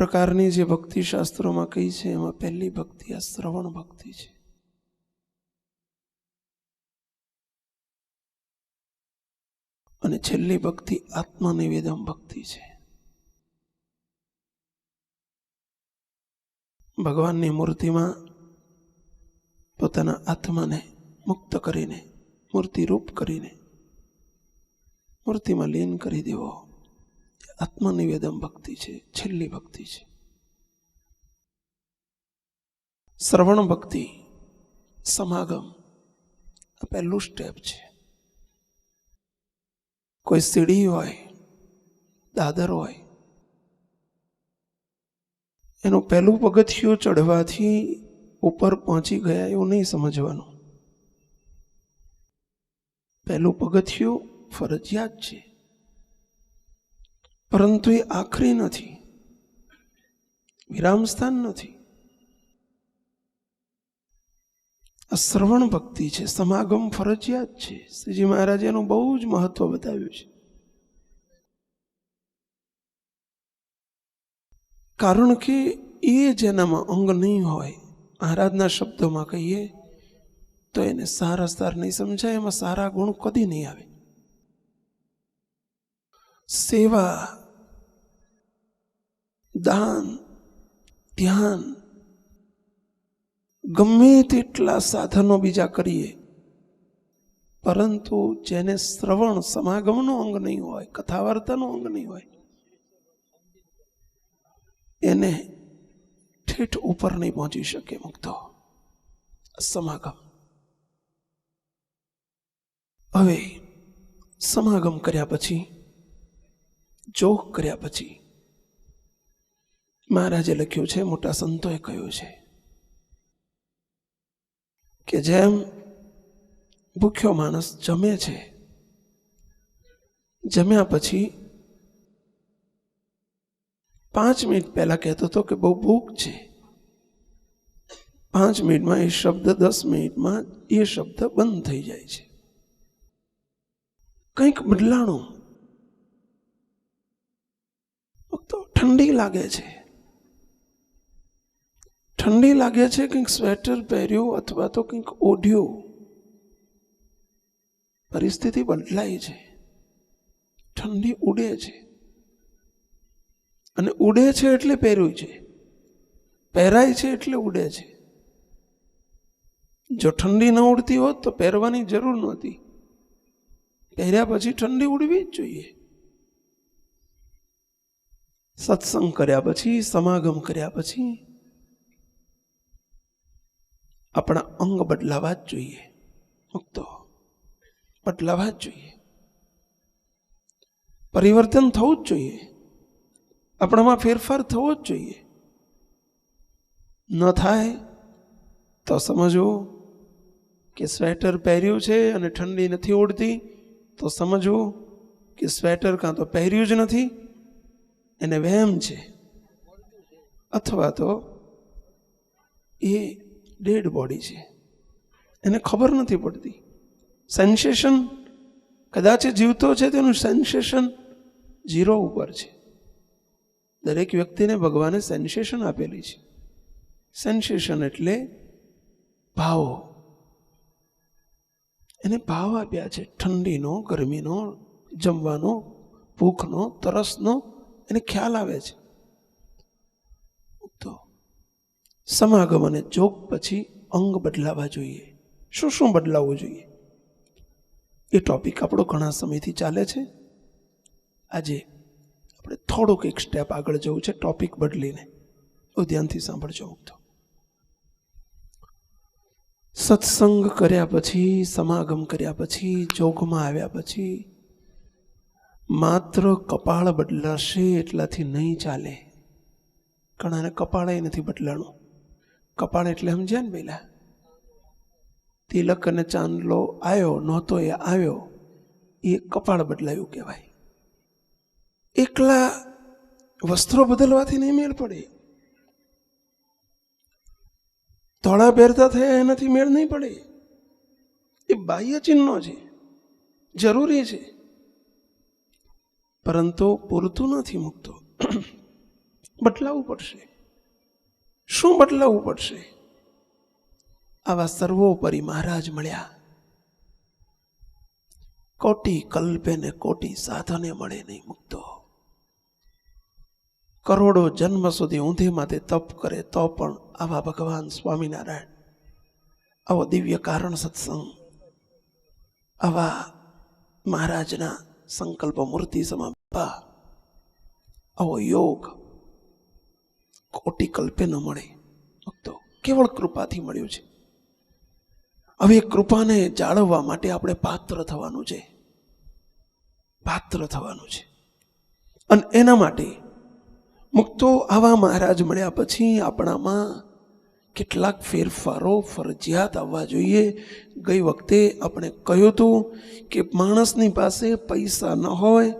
પ્રકારની જે ભક્તિ શાસ્ત્રોમાં કહી છે એમાં પહેલી ભક્તિ આ શ્રવણ ભક્તિ છે. અને છેલ્લી ભક્તિ આત્મનિવેદન ભક્તિ છે. ભગવાનની મૂર્તિમાં પોતાના આત્માને મુક્ત કરીને, મૂર્તિરૂપ કરીને મૂર્તિમાં લીન કરી દેવો, આત્મનિવેદન ભક્તિ છે, છેલ્લી ભક્તિ છે. શ્રવણ ભક્તિ, સમાગમ, આ પહેલું સ્ટેપ છે. કોઈ સીડી હોય, દાદર હોય, એનું પહેલું પગથિયું ચડવાથી ઉપર પહોંચી ગયા એવું નહીં સમજવાનું. પહેલું પગથિયું ફરજિયાત છે, પરંતુ એ આખરી નથી, વિરામ સ્થાન નથી. આ શ્રવણ ભક્તિ છે, સમાગમ ફરજિયાત છે. શ્રીજી મહારાજે એનું બહુ જ મહત્વ બતાવ્યું છે. કારણ કે એ જેનામાં અંગ નહીં હોય, આરાધના શબ્દોમાં કહીએ તો એને સારા સાર નહીં સમજાય, એમાં સારા ગુણ કદી નહીં આવે. સેવા, દાન, ધ્યાન, ગમે તેટલા સાધનો બીજા કરીએ, પરંતુ જેને શ્રવણ સમાગમનો અંગ નહીં હોય, કથા વાર્તાનો અંગ નહીં હોય, એને ઠેઠ ઉપર નહીં પહોંચી શકે મુક્તો. સમાગમ. હવે સમાગમ કર્યા પછી, જોગ કર્યા પછી, મહારાજે લખ્યું છે, મોટા સંતોએ કહ્યું છે કે જેમ ભૂખ્યો માણસ જમે છે, જમ્યા પછી 5 મિનિટ પહેલા કહેતો હતો કે બહુ ભૂખ છે, 5 મિનિટમાં એ શબ્દ, 10 મિનિટમાં એ શબ્દ બંધ થઈ જાય છે. કંઈક બદલાણું. તો ઠંડી લાગે છે, ઠંડી લાગે છે, કંઈક સ્વેટર પહેર્યું અથવા તો કંઈક ઓઢ્યું, પરિસ્થિતિ બદલાય છે, ઠંડી ઉડે છે. અને ઉડે છે એટલે પહેર્યું છે, પહેરાય છે એટલે ઉડે છે. જો ઠંડી ન ઉડતી હોત તો પહેરવાની જરૂર નહોતી. પહેર્યા પછી ઠંડી ઉડવી જ જોઈએ. સત્સંગ કર્યા પછી, સમાગમ કર્યા પછી આપણા અંગ બદલાવા જ જોઈએ, મુક્તો બદલાવા જ જોઈએ, પરિવર્તન થવું જ જોઈએ, આપણામાં ફેરફાર થવો જ જોઈએ. ન થાય તો સમજવું કે સ્વેટર પહેર્યું છે અને ઠંડી નથી ઉડતી, તો સમજવું કે સ્વેટર કાં તો પહેર્યું જ નથી, એને વહેમ છે, અથવા તો એ ડેડ બોડી છે, એને ખબર નથી પડતી. સેન્સેશન કદાચ જીવતો છે, તેનું સેન્સેશન 0 ઉપર છે. દરેક વ્યક્તિને ભગવાને સેન્સેશન આપેલી છે. સેન્સેશન એટલે ભાવ. એને ભાવ આપ્યા છે, ઠંડીનો, ગરમીનો, જમવાનો, ભૂખનો, તરસનો, એને ખ્યાલ આવે છે. તો સમાગમ અને જોગ પછી અંગ બદલાવા જોઈએ. શું શું બદલાવવું જોઈએ એ ટોપિક આપણો ઘણા સમયથી ચાલે છે. આજે આપણે થોડુંક એક સ્ટેપ આગળ જવું છે, ટોપિક બદલીને. બહુ ધ્યાનથી સાંભળજો. તો સત્સંગ કર્યા પછી, સમાગમ કર્યા પછી, જોગમાં આવ્યા પછી માત્ર કપાળ બદલાશે એટલાથી નહીં ચાલે. ઘણાને કપાળે નથી બદલાણું. કપાળ એટલે સમજ્યા ને પહેલા, તિલક અને ચાંદલો આવ્યો નહોતો, એ આવ્યો, એ કપાળ બદલાયું કહેવાય. એકલા વસ્ત્રો બદલવાથી નહીં મેળ પડે. ધોળા પહેરતા થયા એનાથી મેળ નહીં પડે. એ બાહ્ય ચિહ્નો છે, જરૂરી છે, પરંતુ પૂરતું નથી. મુક્તો બદલાવવું પડશે. શું બદલાવવું પડશે? આવા સર્વોપરી મહારાજ મળ્યા. કોટી કલ્પે ને કોટી સાધને મળે નહીં મુક્તો. કરોડો જન્મ સુધી ઊંધે માથે તપ કરે તો પણ આવા ભગવાન સ્વામિનારાયણ, આવો દિવ્ય કારણ સત્સંગ, આવા મહારાજના સંકલ્પ મૂર્તિ સમા આવો યોગ કોટી કલ્પે ન મળે ભક્તો, કેવળ કૃપાથી મળ્યું છે. હવે કૃપાને જાળવવા માટે આપણે પાત્ર થવાનું છે, પાત્ર થવાનું છે. અને એના માટે મુક્તો આવા મહારાજ મળ્યા પછી આપણામાં કેટલાક ફેરફારો ફરજિયાત આવવા જોઈએ. ગઈ વખતે આપણે કહ્યું હતું કે માણસની પાસે પૈસા ન હોય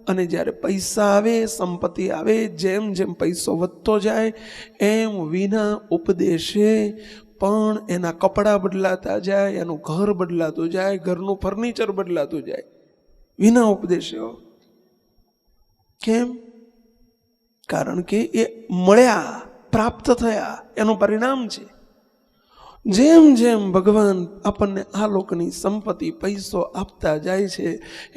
અને જ્યારે પૈસા આવે, સંપત્તિ આવે, જેમ જેમ પૈસો વધતો જાય એમ વિના ઉપદેશે પણ એના કપડાં બદલાતા જાય, એનું ઘર બદલાતું જાય, ઘરનું ફર્નિચર બદલાતું જાય વિના ઉપદેશે. કેમ? કારણ કે એ મળ્યા, પ્રાપ્ત થયા, એનું પરિણામ છે. જેમ જેમ ભગવાન આપણને આ લોકની સંપત્તિ, પૈસો આપતા જાય છે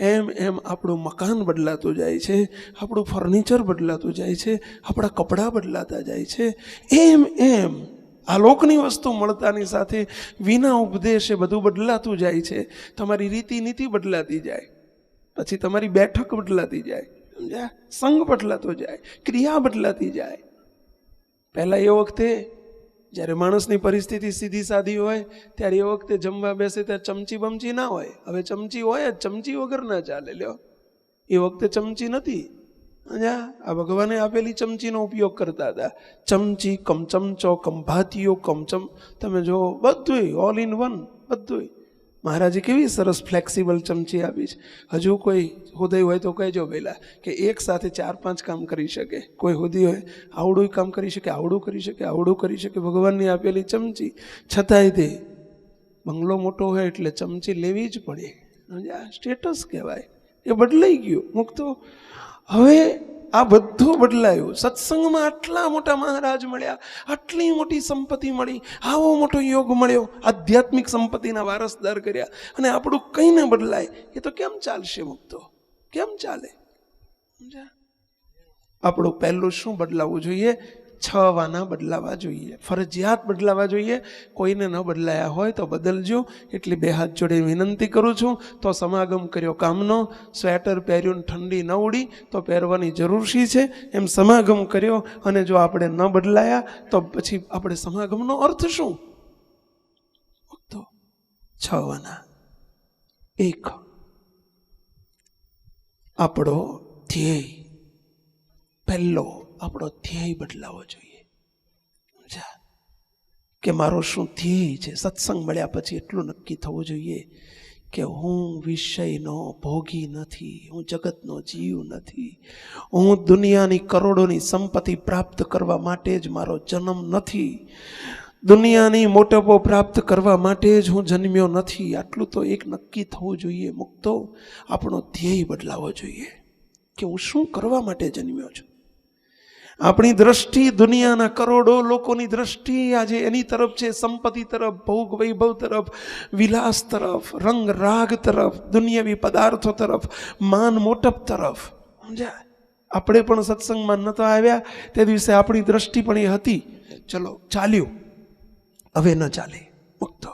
એમ એમ આપણું મકાન બદલાતું જાય છે, આપણું ફર્નિચર બદલાતું જાય છે, આપણા કપડાં બદલાતા જાય છે. એમ એમ આ લોકની વસ્તુ મળતાની સાથે વિના ઉપદેશે બધું બદલાતું જાય છે. તમારી રીતિ નીતિ બદલાતી જાય, પછી તમારી બેઠક બદલાતી જાય, સંગ બદલાતો જાય, ક્રિયા બદલાતી જાય. પહેલાં એ વખતે જ્યારે માણસની પરિસ્થિતિ સીધી સાદી હોય ત્યારે એ વખતે જમવા બેસે ત્યારે ચમચી બમચી ના હોય. હવે ચમચી હોય જ, ચમચી વગર ના ચાલે. લ્યો, એ વખતે ચમચી નથી. આ ભગવાને આપેલી ચમચીનો ઉપયોગ કરતા હતા. ચમચી કમ ચમચો કમ ભાતીઓ કમ તમે જો બધું ઓલ ઇન વન, બધું. મહારાજે કેવી સરસ ફ્લેક્સિબલ ચમચી આપી છે. હજુ કોઈ હૃદય હોય તો કહેજો પહેલાં કે એક સાથે 4-5 કામ કરી શકે. કોઈ હૃદય હોય આવડું કામ કરી શકે, આવડું કરી શકે, આવડું કરી શકે. ભગવાનની આપેલી ચમચી. છતાંય તે બંગલો મોટો હોય એટલે ચમચી લેવી જ પડે. સ્ટેટસ કહેવાય. એ બદલાઈ ગયું મુક્તો. હવે આ બધું બદલાયું. સત્સંગમાં આટલા મોટા મહારાજ મળ્યા, આટલી મોટી સંપત્તિ મળી, આવો મોટો યોગ મળ્યો, આધ્યાત્મિક સંપત્તિના વારસદાર કર્યા, અને આપણું કંઈ ન બદલાય એ તો કેમ ચાલશે મુક્તો? કેમ ચાલે? આપણું પહેલું શું બદલાવવું જોઈએ? 6 વાના બદલાવા જોઈએ, ફરજિયાત બદલાવા જોઈએ. કોઈને ન બદલાયા હોય તો બદલજો. એટલે 2 હાથ જોડે વિનંતી કરું છું. તો સમાગમ કર્યો કામનો. સ્વેટર પહેર્યું, ઠંડી ન ઉડી તો પહેરવાની જરૂર શી છે? એમ સમાગમ કર્યો. અને જો આપણે ન બદલાયા તો પછી આપણે સમાગમનો અર્થ શું? તો 6 વાના. 1, આપણો ધ્યેય, પહેલો આપણો ધ્યેય બદલાવો જોઈએ. કે મારો શું ધ્યેય છે? સત્સંગ મળ્યા પછી એટલું નક્કી થવું જોઈએ કે હું વિષયનો ભોગી નથી, હું જગતનો જીવ નથી, હું દુનિયાની કરોડોની સંપત્તિ પ્રાપ્ત કરવા માટે જ મારો જન્મ નથી, દુનિયાની મોટપો પ્રાપ્ત કરવા માટે જ હું જન્મ્યો નથી. આટલું તો એક નક્કી થવું જોઈએ મુક્તો. આપણો ધ્યેય બદલાવો જોઈએ કે હું શું કરવા માટે જન્મ્યો છું. આપણી દ્રષ્ટિ દુનિયાના કરોડો લોકોની દ્રષ્ટિ આજે એની તરફ છે, સંપત્તિ તરફ, ભોગ વૈભવ તરફ, વિલાસ તરફ, રંગ રાગ તરફ, દુનિયાવી પદાર્થો તરફ, માન મોટપ તરફ. સમજ્યા? આપણે પણ સત્સંગમાં નહોતા આવ્યા તે દિવસે આપણી દ્રષ્ટિ પણ એ હતી. ચલો ચાલ્યું, હવે ન ચાલે મુક્તો.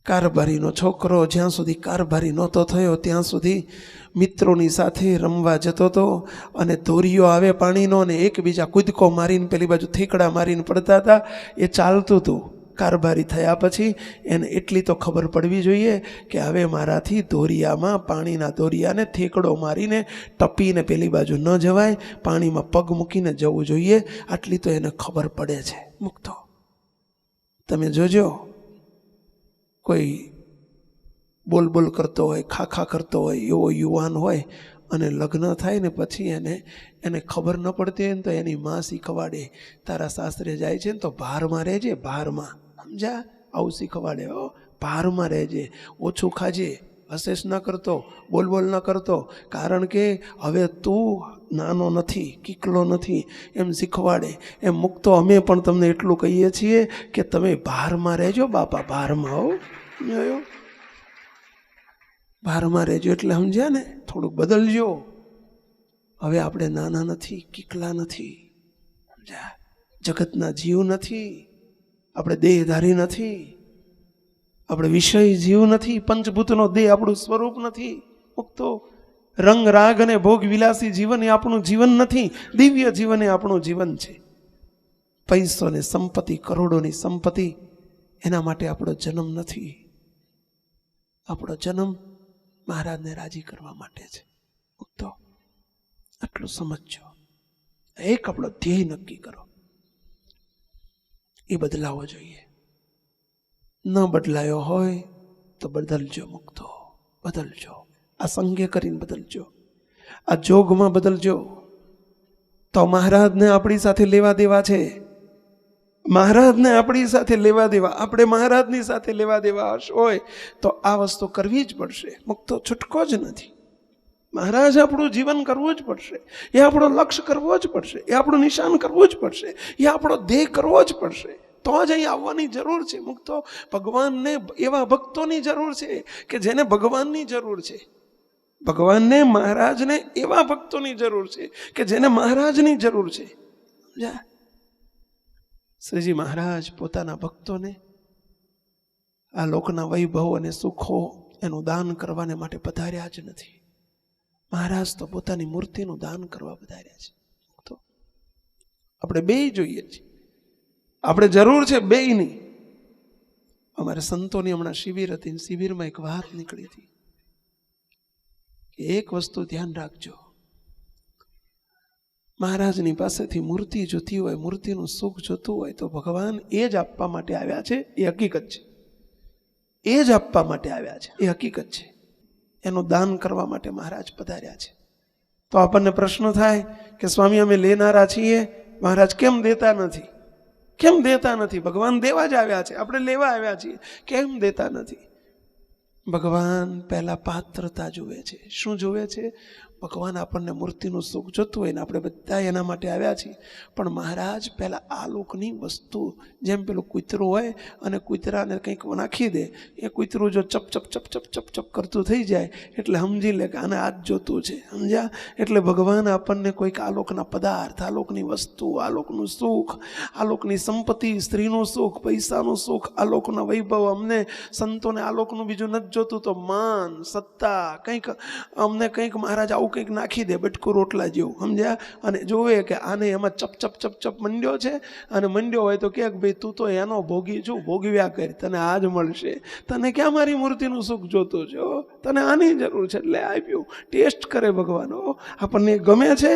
કારભારીનો છોકરો જ્યાં સુધી કારભારી નહોતો થયો ત્યાં સુધી મિત્રોની સાથે રમવા જતો હતો, અને ધોરીઓ આવે પાણીનો અને એકબીજા કૂદકો મારીને પેલી બાજુ થેકડા મારીને પડતા હતા. એ ચાલતું હતું. કારભારી થયા પછી એને એટલી તો ખબર પડવી જોઈએ કે હવે મારાથી ધોરિયામાં, પાણીના ધોરિયાને થેકડો મારીને ટપીને પેલી બાજુ ન જવાય, પાણીમાં પગ મૂકીને જવું જોઈએ. આટલી તો એને ખબર પડે છે મુક્તો. તમે જોજો, કોઈ બોલ કરતો હોય, ખાખા કરતો હોય એવો યુવાન હોય અને લગ્ન થાય ને પછી એને ખબર ન પડતી હોય ને તો એની માં શીખવાડે, તારા સાસરે જાય છે ને તો ભારમાં રહેજે, ભારમાં. સમજા? આવું શીખવાડે. ભારમાં રહેજે, ઓછું ખાજે. હસેસ ન કરતો, બોલ ન કરતો, કારણ કે હવે તું નાનો નથી, કીકલો નથી એમ શીખવાડે. એમ મુક્તો અમે પણ તમને એટલું કહીએ છીએ કે તમે ભારમાં રહેજો બાપા, ભારમાં હો, ભારમાં રહેજો. એટલે સમજ્યા ને, થોડુંક બદલજો. હવે આપણે નાના નથી, કીકલા નથી, સમજ્યા? જગતના જીવ નથી, આપણે દેહધારી નથી, આપણે વિષય જીવ નથી, પંચભૂતનો દેહ આપણું સ્વરૂપ નથી. મુક્તો રંગ રાગ અને ભોગ વિલાસી જીવન એ આપણું જીવન નથી, દિવ્ય જીવન એ આપણું જીવન છે. પૈસો ને સંપત્તિ, કરોડોની સંપત્તિ, એના માટે આપણો જન્મ નથી. આપણો જન્મ મહારાજને રાજી કરવા માટે છે. મુક્તો આટલું સમજજો. એક આપણો ધ્યેય નક્કી કરો, એ બદલાવો જોઈએ. ન બદલાયો હોય તો બદલજો. મુક્તો બદલજો, આ સંગે કરીને બદલજો, આ જોગમાં બદલજો. તો મહારાજને આપણી સાથે લેવા દેવા છે. મહારાજને આપણી સાથે લેવા દેવા, આપણે મહારાજની સાથે લેવા દેવા હોય તો આ વસ્તુ કરવી જ પડશે. મુક્તો છૂટકો જ નથી. મહારાજ આપણું જીવન કરવું જ પડશે, એ આપણો લક્ષ્ય કરવો જ પડશે, એ આપણું નિશાન કરવું જ પડશે, એ આપણો ધ્યેય કરવો જ પડશે. તો જ અહીં આવવાની જરૂર છે. મુક્તો ભગવાનને એવા ભક્તોની જરૂર છે કે જેને ભગવાનની જરૂર છે. ભગવાનને, મહારાજને એવા ભક્તોની જરૂર છે કે જેને મહારાજની જરૂર છે. સમજ્યા? શ્રીજી મહારાજ પોતાના ભક્તોને આ લોકના વૈભવ અને સુખો એનું દાન કરવાને માટે પધાર્યા જ નથી. મહારાજ તો પોતાની મૂર્તિનું દાન કરવા પધાર્યા છે. તો આપણે બે જોઈએ છીએ, આપણે જરૂર છે બેયની. અમારે સંતોની હમણાં શિબિર હતી, શિબિરમાં એક વાત નીકળી હતી કે એક વસ્તુ ધ્યાન રાખજો, મહારાજની પાસેથી મૂર્તિ જોતી હોય, મૂર્તિનું સુખ જોતું હોય તો ભગવાન એ જ આપવા માટે આવ્યા છે, એ હકીકત છે. એ જ આપવા માટે આવ્યા છે, એ હકીકત છે. એનું દાન કરવા માટે મહારાજ પધાર્યા છે. તો આપણને પ્રશ્ન થાય કે સ્વામી અમે લેનારા છીએ, મહારાજ કેમ દેતા નથી? કેમ દેતા નથી? ભગવાન દેવા જ આવ્યા છે, આપણે લેવા આવ્યા છીએ, કેમ દેતા નથી? ભગવાન પહેલા પાત્રતા જુએ છે. શું જુએ છે? ભગવાન આપણને મૂર્તિનું સુખ જોતું હોય ને આપણે બધા એના માટે આવ્યા છીએ, પણ મહારાજ પહેલા આ લોકની વસ્તુ, જેમ પેલું કૂતરું હોય અને કૂતરાને કંઈક નાખી દે, એ કૂતરું જો ચપ ચપ ચપ ચપ ચપ ચપ કરતું થઈ જાય એટલે સમજી લે કે આને આ જ જોતું છે. સમજ્યા? એટલે ભગવાન આપણને કોઈક આ લોકના પદાર્થ, આ લોકની વસ્તુ, આ લોકનું સુખ, આ લોકની સંપત્તિ, સ્ત્રીનું સુખ, પૈસાનું સુખ, આ લોકના વૈભવ, અમને સંતોને આ લોકનું બીજું નથી જોતું તો માન, સત્તા, કંઈક અમને કંઈક મહારાજ આવું કંઈક નાખી દે બટકું રોટલા જેવું. સમજ્યા? અને જોવે કે આને એમાં ચપ ચપ ચપ ચપ મંડ્યો છે, અને મંડ્યો હોય તો કે ભાઈ તું તો એનો ભોગી છું, ભોગવ્યા કરી, તને આ જ મળશે. તને ક્યાં મારી મૂર્તિનું સુખ જોતું છે? તને આની જરૂર છે એટલે આપ્યું. ટેસ્ટ કરે ભગવાન. આપણને ગમે છે,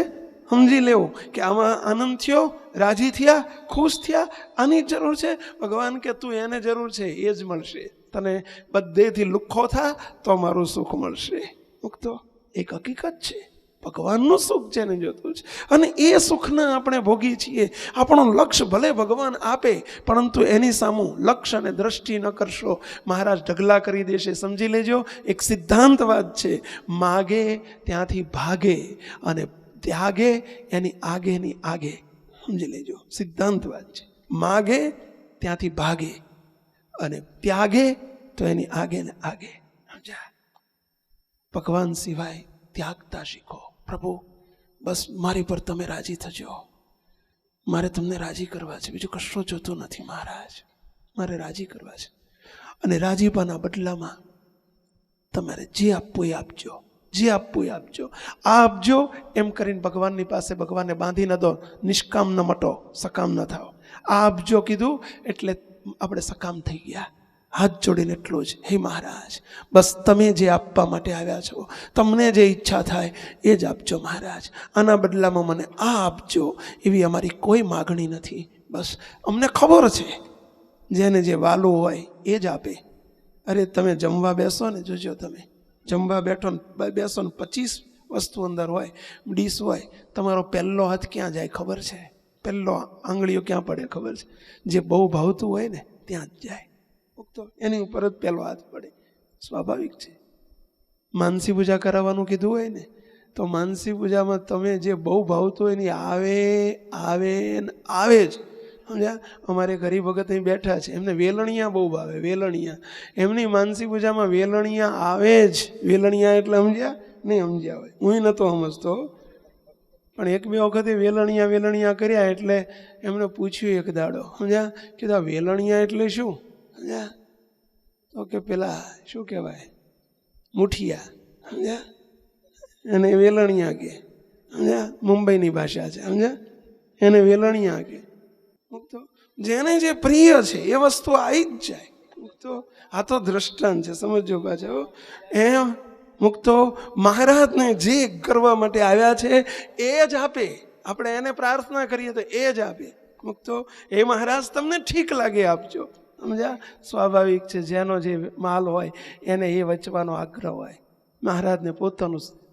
સમજી લેવું કે આમાં આનંદ થયો, રાજી થયા, ખુશ થયા, આની જ જરૂર છે. ભગવાન કે તું એને જરૂર છે એ જ મળશે. તને બધેથી લુખ્ખો થા તો મારું સુખ મળશે. મુક્તો એક હકીકત છે, ભગવાનનું સુખ જેને જોતું છે અને એ સુખના આપણે ભોગી છીએ. આપણું લક્ષ્ય ભલે ભગવાન આપે, પરંતુ એની સામું લક્ષ્ય અને દ્રષ્ટિ ન કરશો, મહારાજ ઢગલા કરી દેશે. સમજી લેજો, એક સિદ્ધાંતવાદ છે, માગે ત્યાંથી ભાગે અને ત્યાગે એની આગેની આગે. સમજી લેજો, સિદ્ધાંતવાદ છે. માગે ત્યાંથી ભાગે અને ત્યાગે તો એની આગે ને આગે. સમજ્યા? ભગવાન સિવાય ત્યાગતા શીખો. પ્રભુ બસ મારી પર તમે રાજી થજો, મારે તમને રાજી કરવા છે, બીજું કશું જોતું નથી મહારાજ, મારે રાજી કરવા છે. અને રાજીપાના બદલામાં તમારે જે આપવું એ આપજો, જે આપવું એ આપજો. આ આપજો એમ કરીને ભગવાનની પાસે ભગવાનને બાંધી ન દો. નિષ્કામ ન મટો, સકામ ન થાઓ. આ આપજો કીધું એટલે આપણે સકામ થઈ ગયા. હાથ જોડીને એટલું જ, હે મહારાજ બસ તમે જે આપવા માટે આવ્યા છો, તમને જે ઈચ્છા થાય એ જ આપજો મહારાજ. આના બદલામાં મને આ આપજો, એવી અમારી કોઈ માગણી નથી. બસ અમને ખબર છે જેને જે વાલું હોય એ જ આપે. અરે તમે જમવા બેસો ને, જોજો તમે જમવા બેસો ને 25 વસ્તુ અંદર હોય, ડીશ હોય, તમારો પહેલો હાથ ક્યાં જાય ખબર છે? પહેલો આંગળીઓ ક્યાં પડે ખબર છે? જે બહુ ભાવતું હોય ને ત્યાં જ જાય. તો એની ઉપર જ પહેલો હાથ પડે, સ્વાભાવિક છે. માનસી પૂજા કરાવવાનું કીધું હોય ને, તો માનસી પૂજામાં તમે જે બહુ ભાવતું હોય ને આવે આવે ને આવે જ. સમજ્યા? અમારે ગરીબ ભગત અહીં બેઠા છે, એમને વેલણિયા બહુ ભાવે, વેલણિયા. એમની માનસી પૂજામાં વેલણિયા આવે જ. વેલણિયા એટલે સમજ્યા? નહીં સમજ્યા હોય, હું નહોતો સમજતો, પણ એક બે વખતે વેલણિયા કર્યા એટલે એમને પૂછ્યું એક દાડો, સમજ્યા? કીધું આ વેલણિયા એટલે શું? સમજ્યા? તો કે પેલા શું કહેવાય, મુઠિયા. સમજ્યા? એને વેલણિયા કે. સમજ્યા? મુંબઈની ભાષા છે, સમજ્યા? એને વેલણિયા કે. તો જેને જે પ્રિય છે એ વસ્તુ આવી જ જાય. તો આ તો દ્રષ્ટાંત છે, સમજો પાછો. એમ મુક્તો મહારાજને જે કરવા માટે આવ્યા છે એ જ આપે. આપણે એને પ્રાર્થના કરીએ તો એ જ આપે. મુક્તો એ મહારાજ તમને ઠીક લાગે આપજો. સમજ્યા? સ્વાભાવિક છે, જેનો જે માલ હોય એને એ વચવાનો આગ્રહ હોય. મહારાજને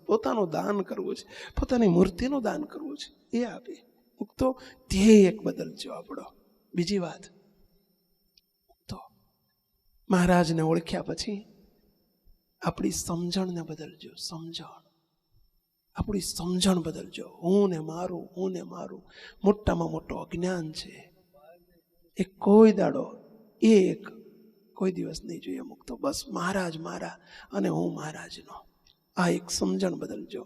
પોતાનું દાન કરવું છે, પોતાની મૂર્તિનું દાન કરવું છે, એ આપે. મુક્તો ધ્યેય એક બદલજો આપણો. બીજી વાત, તો મહારાજને ઓળખ્યા પછી આપણી સમજણને બદલજો. આપણી સમજણ બદલજો. હું ને મારું મોટામાં મોટો અજ્ઞાન છે. એ કોઈ દાડો કોઈ દિવસ નહીં જોઈએ. મુક્તો બસ મહારાજ મારા અને હું મહારાજનો, આ એક સમજણ બદલજો.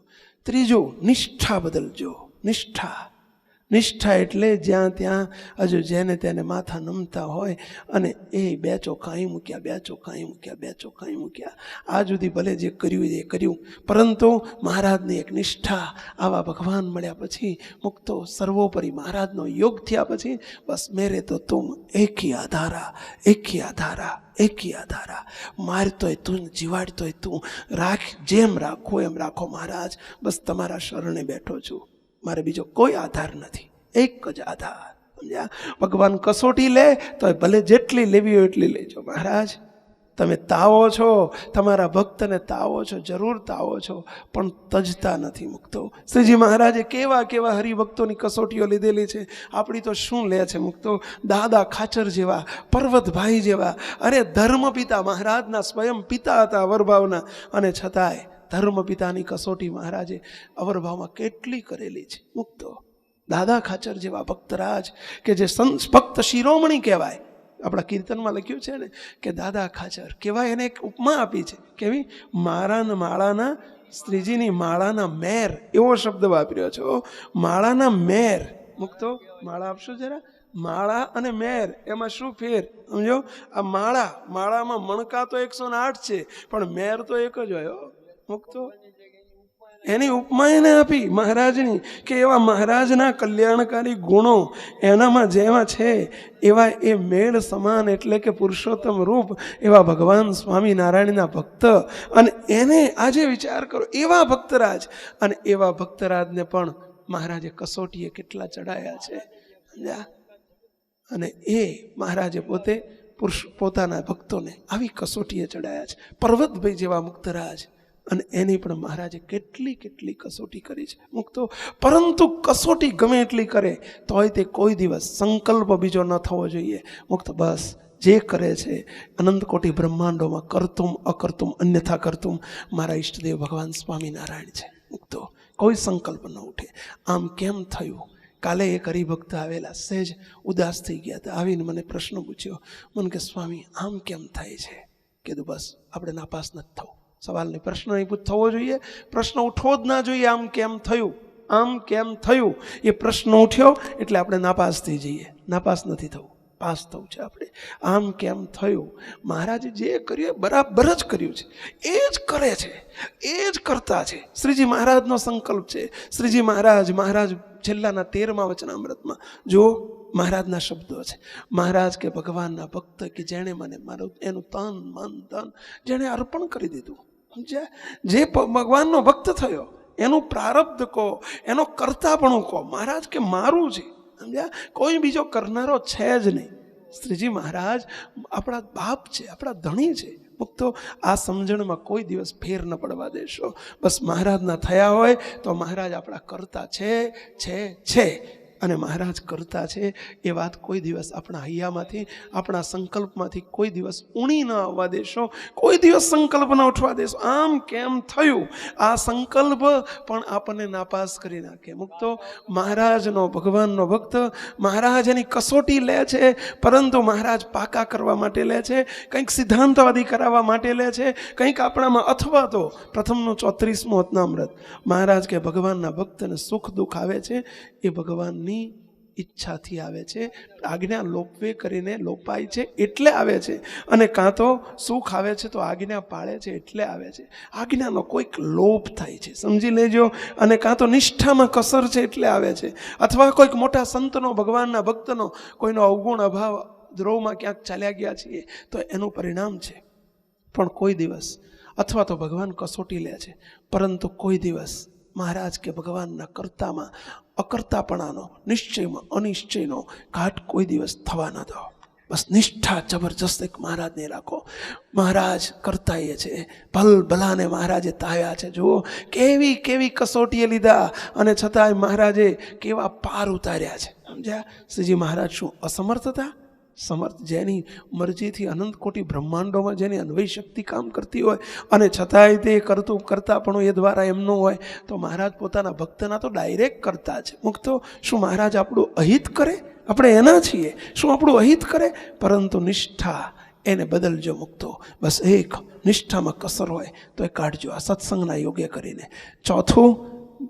ત્રીજું, નિષ્ઠા બદલજો. નિષ્ઠા એટલે જ્યાં ત્યાં હજુ જેને તેને માથા નમતા હોય અને એ બે ચોખા અહીં મૂક્યા, આ સુધી ભલે જે કર્યું એ કર્યું, પરંતુ મહારાજની એક નિષ્ઠા. આવા ભગવાન મળ્યા પછી મુક્તો સર્વોપરી મહારાજનો યોગ થયા પછી બસ મેરે તો તુમ એક હી આધારા. મારતોય તું, જીવાડતોય તું, જેમ રાખો એમ રાખો મહારાજ. બસ તમારા શરણે બેઠો છું, મારે બીજો કોઈ આધાર નથી, એક જ આધાર. સમજ્યા? ભગવાન કસોટી લે તો ભલે જેટલી લેવી હોય એટલી લેજો. મહારાજ તમે તાવો છો, તમારા ભક્તને તાવો છો, જરૂર તાવો છો, પણ તજતા નથી. મુક્તો શ્રીજી મહારાજે કેવા હરિભક્તોની કસોટીઓ લીધેલી છે. આપણી તો શું લે છે મુક્તો? દાદા ખાચર જેવા, પર્વતભાઈ જેવા, અરે ધર્મપિતા મહારાજના સ્વયં પિતા હતા અવરભાવના, અને છતાંય ધર્મપિતાની કસોટી મહારાજે અવરભાવમાં કેટલી કરેલી છે. મુક્તો દાદા ખાચર જેવા ભક્તરાજ કે જે ભક્ત શિરોમણી કહેવાય. આપણા કીર્તનમાં લખ્યું છે ને કે દાદા ખાચર કહેવાય. એને એક ઉપમા આપી છે, કેવી? માળાના શ્રીજીની માળાના મેર, એવો શબ્દ વાપર્યો છો, માળાના મેર. મુક્તો માળા આપશો જરા. માળા અને મેર એમાં શું ફેર સમજો? આ માળામાં મણકા તો 108 છે, પણ મેર તો એક જ હોય. મુક્તો એની ઉપમા એને આપી મહારાજની કે એવા મહારાજના કલ્યાણકારી ગુણો એનામાં જેમાં છે એવા એ મેળ સમાન, એટલે કે પુરુષોત્તમ રૂપ એવા ભગવાન સ્વામિનારાયણના ભક્ત. અને એને આજે વિચાર કરો, એવા ભક્તરાજ, અને એવા ભક્તરાજને પણ મહારાજે કસોટીએ કેટલા ચડાયા છે. અને એ મહારાજે પોતાના ભક્તોને આવી કસોટીએ ચડાયા છે. પર્વતભાઈ જેવા મુક્તરાજ, અને એની પણ મહારાજે કેટલી કસોટી કરી છે. મુક્તો પરંતુ કસોટી ગમે એટલી કરે તોય તે કોઈ દિવસ સંકલ્પ બીજો ન થવો જોઈએ. મુક્ત બસ જે કરે છે અનંત કોટી બ્રહ્માંડોમાં કરતુમ અકર્તુમ અન્યથા કરતુમ મારા ઈષ્ટદેવ ભગવાન સ્વામિનારાયણ છે. મુક્તો કોઈ સંકલ્પ ન ઉઠે. આમ કેમ થયું? કાલે એક હરિભક્ત આવેલા, સહેજ ઉદાસ થઈ ગયા હતા, આવીને મને પ્રશ્ન પૂછ્યો. મને કે સ્વામી આમ કેમ થાય છે? કીધું બસ આપણે નાપાસ નથી થવું. સવાલને પ્રશ્ન નહીં થવો જોઈએ, પ્રશ્ન ઉઠવો જ ના જોઈએ. આમ કેમ થયું એ પ્રશ્ન ઉઠ્યો એટલે આપણે નાપાસ થઈ જઈએ. નાપાસ નથી થવું, પાસ થવું છે આપણે. આમ કેમ થયું? મહારાજે જે કર્યું એ બરાબર જ કર્યું છે, એ જ કરે છે, એ જ કરતા છે. શ્રીજી મહારાજનો સંકલ્પ છે. શ્રીજી મહારાજ છેલ્લાના 13મા વચનામૃતમાં જો મહારાજના શબ્દો છે. મહારાજ કે ભગવાનના ભક્ત કે જેણે મને મારું એનું તન મન ધન જેણે અર્પણ કરી દીધું, જે ભગવાનનો ભક્ત થયો એનું પ્રારબ્ધ કહો, એનો કર્તાપણું કહો. મહારાજ કે મારું છે. સમજ્યા? કોઈ બીજો કરનારો છે જ નહીં. શ્રીજી મહારાજ આપણા બાપ છે, આપણા ધણી છે. મુક્તો આ સમજણમાં કોઈ દિવસ ફેર ન પડવા દેશો. બસ મહારાજના થયા હોય તો મહારાજ આપણા કરતા છે. અને મહારાજ કરતા છે એ વાત કોઈ દિવસ આપણા હૈયામાંથી, આપણા સંકલ્પમાંથી કોઈ દિવસ ઊણી ન આવવા દેશો, કોઈ દિવસ સંકલ્પ ન ઉઠવા દેશો. આમ કેમ થયું, આ સંકલ્પ પણ આપણને નાપાસ કરી નાખે. મુક્તો મહારાજનો, ભગવાનનો ભક્ત, મહારાજ એની કસોટી લે છે, પરંતુ મહારાજ પાકા કરવા માટે લે છે, કંઈક સિદ્ધાંતવાદી કરાવવા માટે લે છે, કંઈક આપણામાં. અથવા તો પ્રથમનું 34મું અતનામૃત, મહારાજ કે ભગવાનના ભક્તને સુખ દુઃખ આવે છે એ ભગવાનની ઈચ્છાથી આવે છે, આજ્ઞા લોપવે કરીને લોપાય છે એટલે આવે છે, અને કાં તો સુખ આવે છે તો આજ્ઞા પાળે છે એટલે આવે છે. આજ્ઞાનો કોઈક લોપ થાય છે, સમજી લેજો. અને કાં તો નિષ્ઠામાં કસર છે એટલે આવે છે, અથવા કોઈક મોટા સંતનો, ભગવાનના ભક્તનો કોઈનો અવગુણ અભાવ દ્રોહમાં ક્યાંક ચાલ્યા ગયા છીએ તો એનું પરિણામ છે. પણ કોઈ દિવસ, અથવા તો ભગવાન કસોટી લે છે, પરંતુ કોઈ દિવસ મહારાજ કે ભગવાનના કર્તામાં અકર્તાપણાનો, નિશ્ચયમાં અનિશ્ચયનો ઘાટ કોઈ દિવસ થવા ન દો. બસ નિષ્ઠા જબરજસ્ત એક મહારાજને રાખો. મહારાજ કરતાએ છે, ભલ ભલાને મહારાજે તાવ્યા છે. જુઓ કેવી કેવી કસોટીએ લીધા, અને છતાંય મહારાજે કેવા પાર ઉતાર્યા છે. સમજ્યા? શ્રીજી મહારાજ શું અસમર્થ હતા? સમર્થ. જેની મરજીથી અનંત કોટી બ્રહ્માંડોમાં જેની અન્વય શક્તિ કામ કરતી હોય, અને છતાંય તે કરતા પણ એ દ્વારા એમનું હોય, તો મહારાજ પોતાના ભક્તના તો ડાયરેક્ટ કરતા છે. મુક્તો શું મહારાજ આપણું અહિત કરે? આપણે એના છીએ, શું આપણું અહિત કરે? પરંતુ નિષ્ઠા એને બદલજો. મુક્તો બસ એક નિષ્ઠામાં કસર હોય તો એ કાઢજો, આ સત્સંગના યોગ્ય કરીને. ચોથું,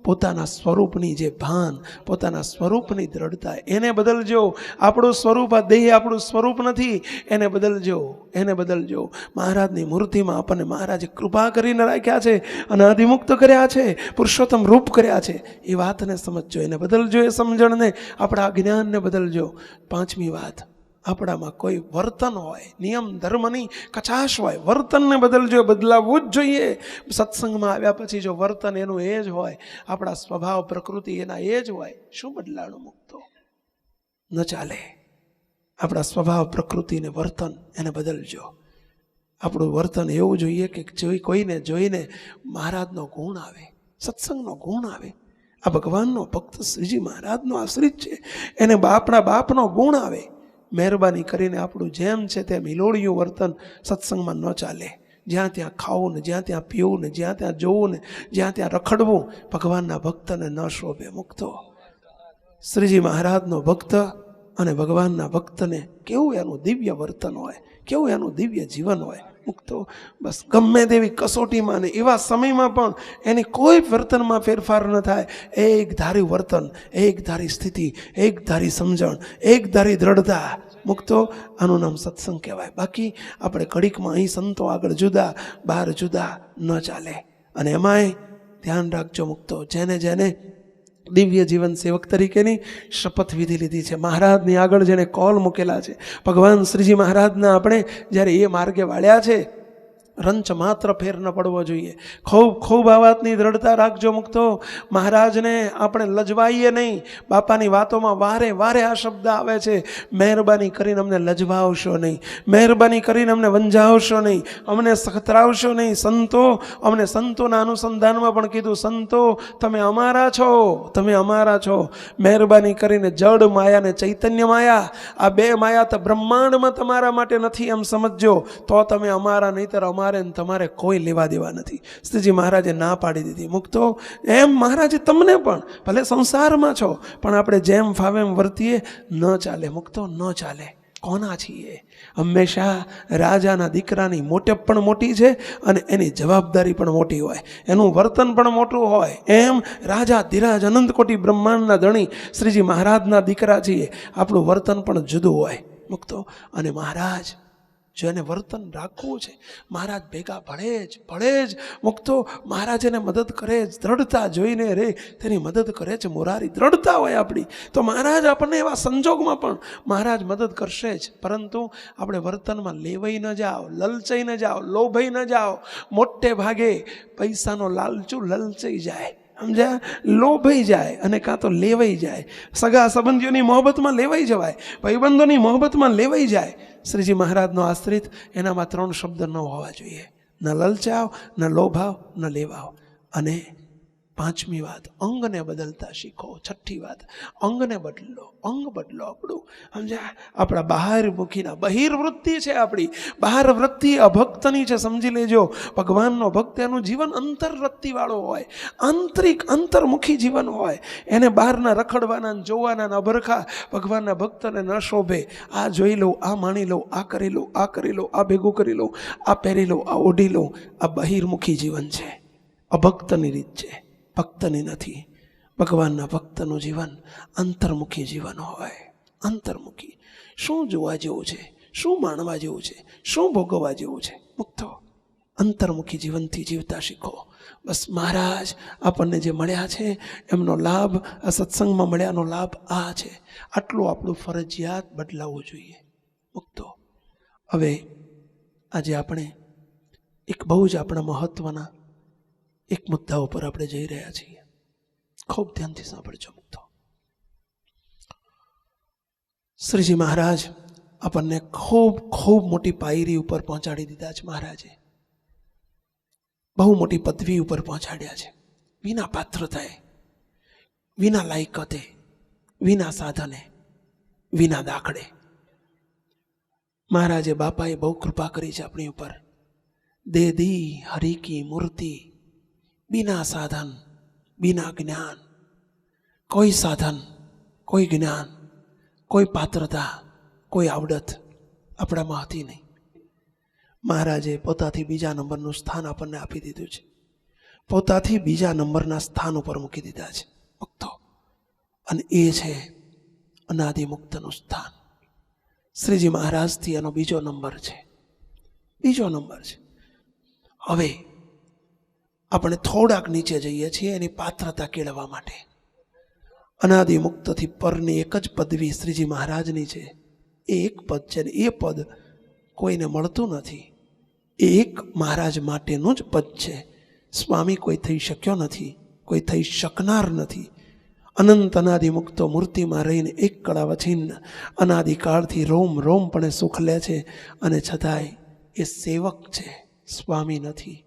પોતાના સ્વરૂપની જે ભાન, પોતાના સ્વરૂપની દ્રઢતા, એને બદલજો. આપણું સ્વરૂપ, આ દેહ આપણું સ્વરૂપ નથી, એને બદલજો, એને બદલજો. મહારાજની મૂર્તિમાં આપણને મહારાજે કૃપા કરીને રાખ્યા છે, અને અધિમુક્ત કર્યા છે, પુરુષોત્તમ રૂપ કર્યા છે. એ વાતને સમજજો, એને બદલજો. એ સમજણને, આપણા જ્ઞાનને બદલજો. પાંચમી વાત, આપણામાં કોઈ વર્તન હોય, નિયમ ધર્મની કચાશ હોય, વર્તનને બદલજો. બદલાવવું જ જોઈએ. સત્સંગમાં આવ્યા પછી જો વર્તન એનું એ જ હોય, આપણા સ્વભાવ પ્રકૃતિ એના એ જ હોય, શું બદલાણું? મુક્તો ન ચાલે. આપણા સ્વભાવ પ્રકૃતિને વર્તન એને બદલજો. આપણું વર્તન એવું જોઈએ કે કોઈને જોઈને મહારાજનો ગુણ આવે, સત્સંગનો ગુણ આવે. આ ભગવાનનો ભક્ત શ્રીજી મહારાજનો આશ્રિત છે, એને આપણા બાપનો ગુણ આવે. મહેરબાની કરીને આપણું જેમ છે તેમ હિલોળિયું વર્તન સત્સંગમાં ન ચાલે. જ્યાં ત્યાં ખાવું ને, જ્યાં ત્યાં પીવું ને, જ્યાં ત્યાં જોવું ને, જ્યાં ત્યાં રખડવું, ભગવાનના ભક્તને ન શોભે. મુક્તો શ્રીજી મહારાજનો ભક્ત અને ભગવાનના ભક્તને કેવું એનું દિવ્ય વર્તન હોય, કેવું એનું દિવ્ય જીવન હોય. મુક્તો બસ ગમે તેવી કસોટીમાં ને એવા સમયમાં પણ એની કોઈ વર્તનમાં ફેરફાર ન થાય. એક ધારી વર્તન, એક ધારી સ્થિતિ, એક ધારી સમજણ, એક ધારી દ્રઢતા. મુક્તો આનું નામ સત્સંગ કહેવાય. બાકી આપણે કડીકમાં અહીં સંતો આગળ જુદા, બહાર જુદા ન ચાલે. અને એમાંય ધ્યાન રાખજો. મુક્તો જેને જેને દિવ્ય જીવન સેવક તરીકેની શપથ વિધિ લીધી છે, મહારાજની આગળ જેને કોલ મૂકેલા છે, ભગવાન શ્રીજી મહારાજના આપણે જ્યારે એ માર્ગે વાળ્યા છે, રંચ માત્ર ફેર ન પડવો જોઈએ. ખૂબ ખૂબ આ વાતની દ્રઢતા રાખજો. મુક્તો મહારાજને આપણે લજવાઈએ નહીં. બાપાની વાતોમાં વારે વારે આ શબ્દ આવે છે, મહેરબાની કરીને અમને લજવાવશો નહીં, મહેરબાની કરીને અમને વંજાવશો નહીં, અમને સખતરાવશો નહીં. સંતો, અમને સંતોના અનુસંધાનમાં પણ કીધું, સંતો તમે અમારા છો, તમે અમારા છો. મહેરબાની કરીને જડ માયા ને ચૈતન્ય માયા, આ બે માયા તો બ્રહ્માંડમાં તમારા માટે નથી એમ સમજજો, તો તમે અમારા, નહીંતર તમારે કોઈ લેવા દેવા નથી. શ્રીજી મહારાજે ના પાડી દીધી. મુક્તો એમ મહારાજે તમને પણ, ભલે સંસારમાં છો પણ આપણે જેમ ફાવે એમ વર્તીએ ન ચાલે. મુક્તો ન ચાલે. કોના છીએ? હંમેશા રાજાના દીકરાની મોટપ પણ મોટી છે, અને એની જવાબદારી પણ મોટી હોય, એનું વર્તન પણ મોટું હોય. એમ રાજા ધીરાજ અનંત કોટી બ્રહ્માંડના ધણી શ્રીજી મહારાજના દીકરા છીએ, આપણું વર્તન પણ જુદું હોય. મુક્તો અને મહારાજ જો એને વર્તન રાખવું છે, મહારાજ ભેગા ભળે જ. મુક્તો મહારાજ એને મદદ કરે જ, દ્રઢતા જોઈને રે તેની મદદ કરે છે. મોરારી દ્રઢતા હોય આપણી, તો મહારાજ આપણને એવા સંજોગમાં પણ મહારાજ મદદ કરશે જ. પરંતુ આપણે વર્તનમાં લેવાઈ ન જાઓ, લલચાઈ ન જાઓ, લોભાઈ ન જાઓ. મોટે ભાગે પૈસાનો લાલચું લલચાઈ જાય, સમજ્યા? લોભાઈ જાય, અને કાં તો લેવાઈ જાય. સગા સંબંધીઓની મોહબ્બતમાં લેવાઈ જવાય, ભાઈબંધોની મોહબ્બતમાં લેવાઈ જાય. શ્રીજી મહારાજનો આશ્રિત, એનામાં 3 શબ્દ ન હોવા જોઈએ: ન લલચાવ, ન લોભાવ, ન લેવાવ. અને પાંચમી વાત, અંગને બદલતા શીખો. છઠ્ઠી વાત, અંગને બદલો, અંગ બદલો આપણું. સમજ્યા? આપણા બહારમુખીના બહિર્વૃત્તિ છે, આપણી બહાર વૃત્તિ અભક્તની છે, સમજી લેજો. ભગવાનનો ભક્ત એનું જીવન અંતરવૃત્તિવાળો હોય, આંતરિક અંતર્મુખી જીવન હોય. એને બહારના રખડવાના જોવાના અભરખા ભગવાનના ભક્તને ન શોભે. આ જોઈ લઉં, આ માણી લઉં, આ કરી લઉં, આ કરી લઉં, આ ભેગું કરી લઉં, આ પહેરી લઉં, આ ઓઢી લઉં. આ બહિર્મુખી જીવન છે, અભક્તની રીત છે, ભક્તની નથી. ભગવાનના ભક્તનું જીવન અંતર્મુખી જીવન હોય. અંતર્મુખી. શું જોવા જેવું છે, શું માણવા જેવું છે, શું ભોગવવા જેવું છે? મુક્તો અંતર્મુખી જીવનથી જીવતા શીખો. બસ મહારાજ આપણને જે મળ્યા છે એમનો લાભ, આ સત્સંગમાં મળ્યાનો લાભ આ છે. આટલું આપણું ફરજિયાત બદલાવવું જોઈએ. મુક્તો હવે આજે આપણે એક બહુ જ આપણા મહત્વના એક મુદ્દા ઉપર આપણે જઈ રહ્યા છીએ. ખૂબ ધ્યાનથી સાંભળજો. મુક્તો શ્રીજી મહારાજ આપણને ખૂબ ખૂબ મોટી પાયરી ઉપર પહોંચાડી દીધા છે. મહારાજે બહુ મોટી પદવી ઉપર પહોંચાડ્યા છે, વિના પાત્રતાએ, વિના લાયકાતે, વિના સાધને, વિના દાખલે. મહારાજે બાપાએ બહુ કૃપા કરી છે આપણી ઉપર. દે દી હરિ કી મૂર્તિ, बिना साधन बिना ज्ञान. कोई साधन, कोई ज्ञान, कोई पात्रता, कोई आवडत આપણામાં હતી નહીં. મહારાજે પોતાથી બીજા નંબરનું સ્થાન આપણને આપી દીધું છે. પોતાથી બીજા નંબરના સ્થાન ઉપર મૂકી દીધા છે મુક્તો. અને એ છે અનાદિ મુક્તનું સ્થાન. શ્રીજી મહારાજથી એનો બીજો નંબર છે, બીજો નંબર છે. હવે આપણે થોડાક નીચે જઈએ છીએ એની પાત્રતા કેળવવા માટે. અનાદિ મુક્તથી પરની એક જ પદવી શ્રીજી મહારાજની છે. એ એક પદ છે ને એ પદ કોઈને મળતું નથી. એ એક મહારાજ માટેનું જ પદ છે. સ્વામી કોઈ થઈ શક્યો નથી, કોઈ થઈ શકનાર નથી. અનંત અનાદિ મુક્તો મૂર્તિમાં રહીને એક કળાવછિન્ન અનાદિકાળથી રોમ રોમ પણ સુખ લે છે. અને છતાંય એ સેવક છે, સ્વામી નથી.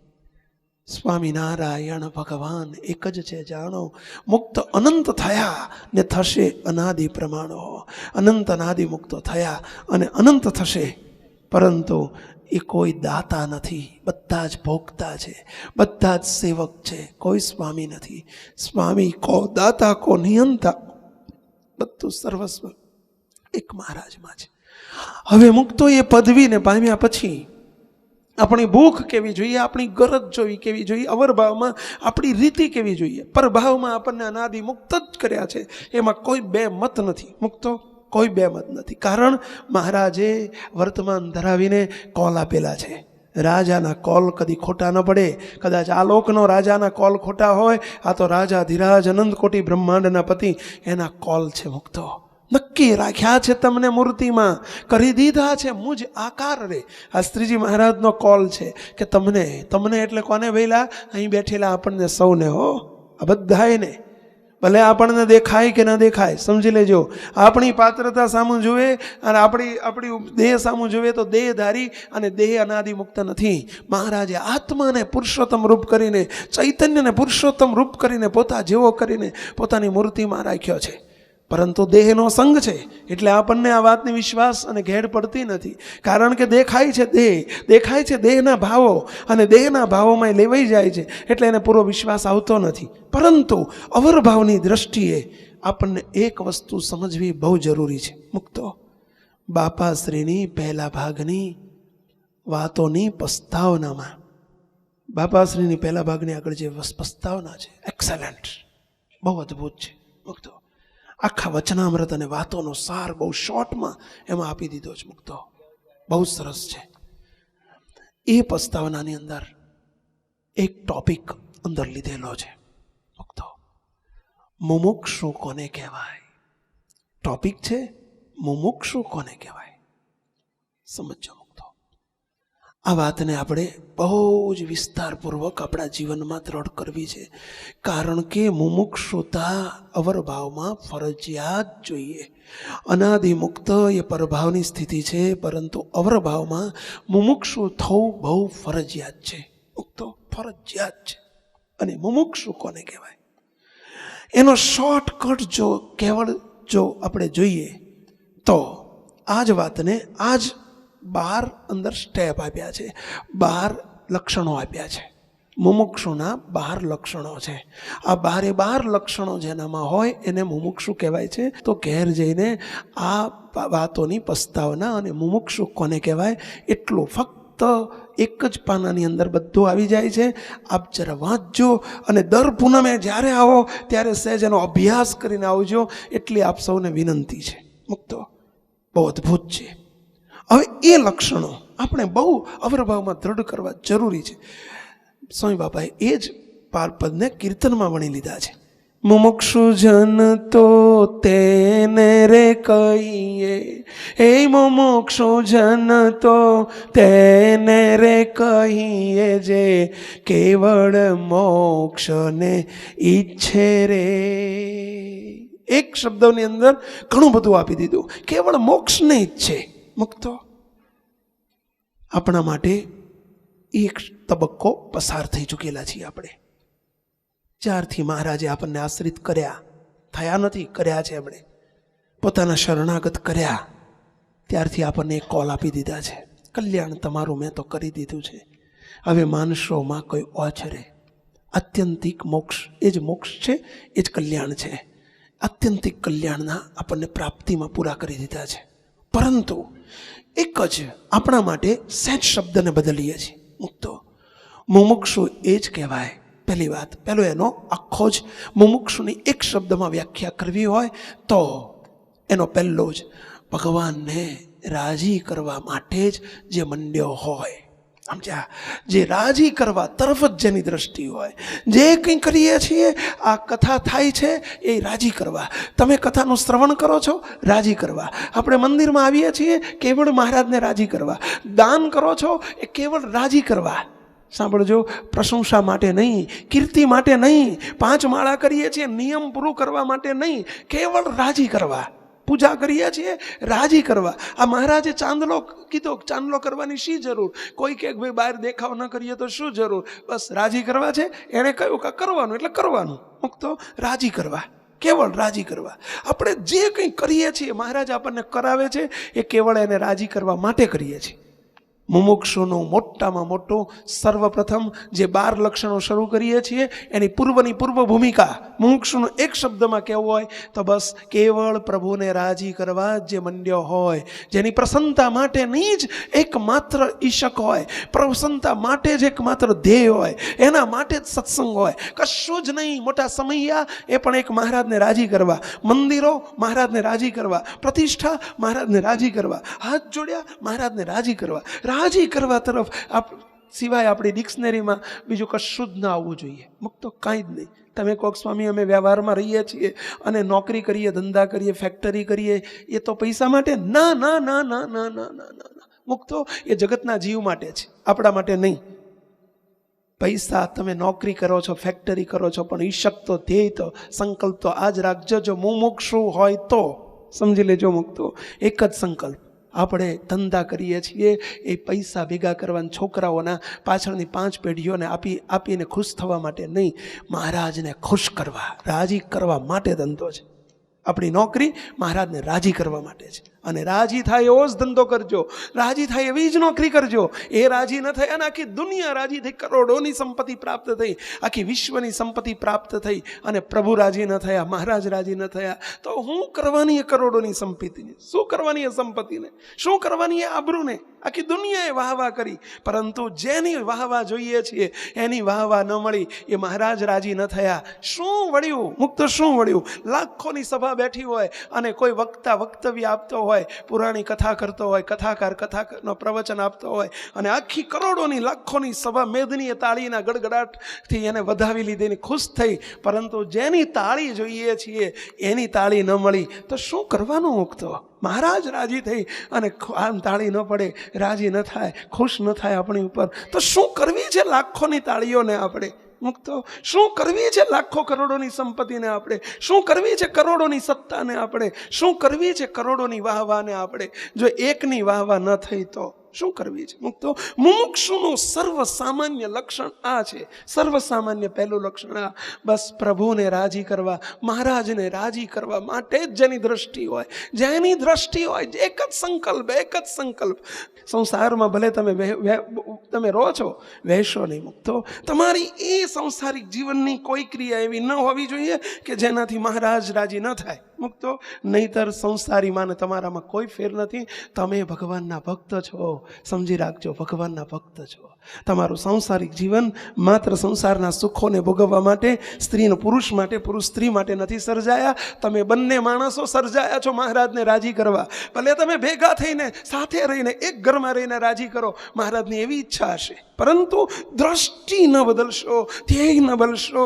સ્વામિનારાયણ ભગવાન એક જ છે જાણો. મુક્ત અનંત થયા ને થશે અનાદિ પ્રમાણો. અનંત અનાદિ મુક્તો થયા અને અનંત થશે, પરંતુ એ કોઈ દાતા નથી. બધા જ ભોગતા છે, બધા જ સેવક છે. કોઈ સ્વામી નથી. સ્વામી કો, દાતા કો, નિયંતા, બધું સર્વસ્વ એક મહારાજમાં છે. હવે મુક્તો એ પદવીને પામ્યા પછી આપણી ભૂખ કેવી જોઈએ, આપણી ગરજ જોવી કેવી જોઈએ, અવરભાવમાં આપણી રીતિ કેવી જોઈએ. પરભાવમાં આપણને અનાદિ મુક્ત જ કર્યા છે, એમાં કોઈ બે મત નથી. મુક્તો કોઈ બે મત નથી. કારણ મહારાજે વર્તમાન ધરાવીને કોલ આપેલા છે. રાજાના કોલ કદી ખોટા ન પડે. કદાચ આ લોકનો રાજાના કોલ ખોટા હોય, આ તો રાજા ધીરાજ અનંત કોટી બ્રહ્માંડના પતિ, એના કોલ છે મુક્તો. નક્કી રાખ્યા છે તમને મૂર્તિમાં, કરી દીધા છે મુજ આકાર રે. આ શ્રીજી મહારાજનો કોલ છે કે તમને, તમને એટલે કોને ભઈલા? અહીં બેઠેલા આપણને સૌને હો, આ બધાને. ભલે આપણને દેખાય કે ન દેખાય, સમજી લેજો. આપણી પાત્રતા સામું જુએ અને આપણી દેહ સામું જુએ તો દેહધારી અને દેહ અનાદિ મુક્ત નથી. મહારાજે આત્માને પુરુષોત્તમ રૂપ કરીને, ચૈતન્યને પુરુષોત્તમ રૂપ કરીને, પોતા જેવો કરીને પોતાની મૂર્તિમાં રાખ્યો છે. પરંતુ દેહનો સંગ છે એટલે આપણને આ વાતની વિશ્વાસ અને ઘેડ પડતી નથી. કારણ કે દેખાય છે દેહ, દેખાય છે દેહના ભાવો, અને દેહના ભાવોમાં લેવાઈ જાય છે એટલે એને પૂરો વિશ્વાસ આવતો નથી. પરંતુ અવરભાવની દ્રષ્ટિએ આપણને એક વસ્તુ સમજવી બહુ જરૂરી છે મુક્તો. બાપાશ્રીની પહેલા ભાગની વાતોની પ્રસ્તાવનામાં, બાપાશ્રીની પહેલા ભાગની આગળ જે પ્રસ્તાવના છે, એક્સેલન્ટ, બહુ અદ્ભુત છે મુક્તો. આખા વચનામૃત અને વાતોનો સાર બહુ શોર્ટમાં એમાં આપી દીધો છે મુક્તો. બહુ સરસ છે. એ પ્રસ્તાવનાની અંદર એક ટોપિક અંદર લીધેલો છે મુક્તો. મુમુક્ષુ કોને કહેવાય? ટોપિક છે મુમુક્ષુ કોને કહેવાય. સમજો મુક્તો. આ વાતને આપણે બહુ જ વિસ્તારપૂર્વક આપણા જીવનમાં દ્રઢ કરવી છે. કારણ કે મુમુક્ષુતા અવરભાવમાં ફરજિયાત જોઈએ. અનાદિ મુક્ત એ પરભાવની સ્થિતિ છે, પરંતુ અવરભાવમાં મુમુક્ષુ થવું બહુ ફરજિયાત છે મુક્તો, ફરજિયાત છે. અને મુમુક્ષુ કોને કહેવાય? એનો શોર્ટકટ જો કેવળ જો આપણે જોઈએ તો આ જ વાતને આ જ 12 અંદર સ્ટેપ આપ્યા છે, 12 લક્ષણો આપ્યા છે. મુમુક્ષુના 12 લક્ષણો છે. આ 12 લક્ષણો જેનામાં હોય એને મુમુક્ષુ કહેવાય છે. તો ઘેર જઈને આ વાતોની પસ્તાવના અને મુમુક્ષુ કોને કહેવાય એટલું ફક્ત એક જ પાનાની અંદર બધું આવી જાય છે. આપ જરા વાંચજો અને દર પૂનમે જ્યારે આવો ત્યારે સહેજ એનો અભ્યાસ કરીને આવજો, એટલી આપ સૌને વિનંતી છે. મુક્તો બહુ અદ્ભુત છે. હવે એ લક્ષણો આપણે બહુ અવરભાવમાં દ્રઢ કરવા જરૂરી છે. સ્વામી બાપાએ એ જ 12 પદને કીર્તનમાં વણી લીધા છે. મુમુક્ષુ જન તો તેને રે કહીએ, હે મુમુક્ષુ જન તો તેને રે કહીએ, જે કેવળ મોક્ષને ઈચ્છે રે. એક શબ્દની અંદર ઘણું બધું આપી દીધું. કેવળ મોક્ષને ઈચ્છે. મુક્તો આપણા માટે એક તબક્કો પસાર થઈ ચૂકેલા છીએ આપણે. જ્યારથી મહારાજે આપણને આશ્રિત કર્યા, થયા નથી, કર્યા છે એમણે, પોતાના શરણાગત કર્યા, ત્યારથી આપણને એક કોલ આપી દીધા છે. કલ્યાણ તમારું મેં તો કરી દીધું છે, હવે માનશોમાં કોઈ ઓછરે. આત્યંતિક મોક્ષ એ જ મોક્ષ છે, એ જ કલ્યાણ છે. આત્યંતિક કલ્યાણના આપણને પ્રાપ્તિમાં પૂરા કરી દીધા છે. પરંતુ એક જ આપણા માટે સહેજ શબ્દને બદલીએ છીએ. મુક્તો મુમુક્ષુ એ જ કહેવાય. પહેલી વાત, પહેલો એનો આખો જ મુમુક્ષુની એક શબ્દમાં વ્યાખ્યા કરવી હોય તો એનો પહેલો જ ભગવાનને રાજી કરવા માટે જ જે મંડ્યો હોય. સમજ્યા? જે રાજી કરવા તરફ જ જેની દ્રષ્ટિ હોય. જે કંઈ કરીએ છીએ, આ કથા થાય છે એ રાજી કરવા. તમે કથાનું શ્રવણ કરો છો, રાજી કરવા. આપણે મંદિરમાં આવીએ છીએ કેવળ મહારાજને રાજી કરવા. દાન કરો છો એ કેવળ રાજી કરવા. સાંભળજો, પ્રશંસા માટે નહીં, કીર્તિ માટે નહીં, 5 માળા કરીએ છીએ નિયમ પૂરું કરવા માટે નહીં, કેવળ રાજી કરવા. પૂજા કરીએ છીએ રાજી કરવા. આ મહારાજે ચાંદલો કીધો, ચાંદલો કરવાની શી જરૂર? કોઈ કે ભાઈ બહાર દેખાવ ન કરીએ તો શું જરૂર? બસ રાજી કરવા છે, એણે કહ્યું કે કરવાનું એટલે કરવાનું. મુક્તો રાજી કરવા, કેવળ રાજી કરવા. આપણે જે કંઈ કરીએ છીએ મહારાજ આપણને કરાવે છે એ કેવળ એને રાજી કરવા માટે કરીએ છીએ. મુમુક્ષુનું મોટામાં મોટું સર્વપ્રથમ જે 12 લક્ષણો શરૂ કરીએ છીએ એની પૂર્વની પૂર્વ ભૂમિકા મુમુક્ષુનું એક શબ્દમાં કહેવું હોય તો બસ કેવળ પ્રભુને રાજી કરવા જે મંડ્યો હોય, જેની પ્રસન્નતા માટેની જ એકમાત્ર ઈશક હોય, પ્રસન્નતા માટે જ એકમાત્ર ધ્યેય હોય, એના માટે જ સત્સંગ હોય. કશું જ નહીં. મોટા સમૈયા એ પણ એક મહારાજને રાજી કરવા, મંદિરો મહારાજને રાજી કરવા, પ્રતિષ્ઠા મહારાજને રાજી કરવા, હાથ જોડ્યા મહારાજને રાજી કરવા. રાજી કરવા તરફ સિવાય આપણી ડિક્શનરીમાં બીજું કશું જ ના આવવું જોઈએ. મુક્તો કાંઈ જ નહીં. તમે કોક સ્વામી અમે વ્યવહારમાં રહીએ છીએ અને નોકરી કરીએ, ધંધા કરીએ, ફેક્ટરી કરીએ, એ તો પૈસા માટે? ના ના ના ના ના ના ના ના. મુક્તો એ જગતના જીવ માટે છે, આપણા માટે નહીં. પૈસા તમે નોકરી કરો છો, ફેક્ટરી કરો છો, પણ ઈશક તો ધ્યેય તો સંકલ્પ તો આજ રાખજો. જો મુમુક્ષુ હોય તો સમજી લેજો. મુક્તો એક જ સંકલ્પ. આપણે ધંધા કરીએ છીએ એ પૈસા ભેગા કરવાના, છોકરાઓના પાછળની 5 પેઢીઓને આપીને ખુશ થવા માટે નહીં, મહારાજને ખુશ કરવા, રાજી કરવા માટે ધંધો છે. આપણી નોકરી મહારાજને રાજી કરવા માટે છે. અને રાજી થાય એવો જ ધંધો કરજો, રાજી થાય એવી જ નોકરી કરજો. એ રાજી ન થયા અને આખી દુનિયા રાજી થઈ, કરોડોની સંપત્તિ પ્રાપ્ત થઈ, આખી વિશ્વની સંપત્તિ પ્રાપ્ત થઈ અને પ્રભુ રાજી ન થયા, મહારાજ રાજી ન થયા, તો હું કરવાની એ કરોડોની સંપત્તિને? શું કરવાની એ સંપત્તિને? શું કરવાની એ આબરૂને? આખી દુનિયાએ વાહવા કરી, પરંતુ જેની વાહવા જોઈએ છીએ એની વાહવા ન મળી, એ મહારાજ રાજી ન થયા. શું વળ્યું? મુક્ત શું વળ્યું? લાખોની સભા બેઠી હોય અને કોઈ વક્તા વક્તવ્ય આપતો હોય, પુરાણી કથા કરતો હોય, કથાકાર કથાનો પ્રવચન આપતો હોય અને આખી કરોડોની લાખોની સભા મેદનીય તાળીના ગડગડાટથી એને વધાવી લીધી, ખુશ થઈ, પરંતુ જેની તાળી જોઈએ છીએ એની તાળી ન મળી, તો શું કરવાનું? મુક્તો મહારાજ રાજી થઈ અને આમ તાળી ન પડે, રાજી ન થાય, ખુશ ન થાય આપણી ઉપર, તો શું કરવી છે લાખોની તાળીઓને આપણે? મુક્તો શું કરવી છે લાખો કરોડોની સંપત્તિને આપણે? શું કરવી છે કરોડોની સત્તાને આપણે? શું કરવી છે કરોડોની વાહવાને આપણે? જો એકની વાહવા ન થઈ તો શું કરવી છે મુક્તો? મુમુક્ષુનું સર્વસામાન્ય લક્ષણ આ છે. સર્વસામાન્ય પહેલું લક્ષણ આ, બસ પ્રભુને રાજી કરવા, મહારાજને રાજી કરવા માટે જ જેની દ્રષ્ટિ હોય, જેની દ્રષ્ટિ હોય, એક જ સંકલ્પ, એક જ સંકલ્પ. સંસારમાં ભલે તમે રહો છો, વહેશો નહીં મુક્તો. તમારી એ સંસારિક જીવનની કોઈ ક્રિયા એવી ન હોવી જોઈએ કે જેનાથી મહારાજ રાજી ન થાય મુક્તો. નહીતર સંસારી માને તમારામાં કોઈ ફેર નથી. તમે ભગવાનના ભક્ત છો, સમજી રાખજો, ભગવાનના ભક્ત છો. તમારું સંસારિક જીવન માત્ર સંસારના સુખોને ભોગવવા માટે, સ્ત્રીને પુરુષ માટે, પુરુષ સ્ત્રી માટે નથી સર્જાયા. તમે બંને માણસો સર્જાયા છો મહારાજને રાજી કરવા. ભલે તમે ભેગા થઈને સાથે રહીને એક ઘરમાં રહીને રાજી કરો, મહારાજની એવી ઈચ્છા હશે, પરંતુ દ્રષ્ટિ ન બદલશો, ધ્યેય ન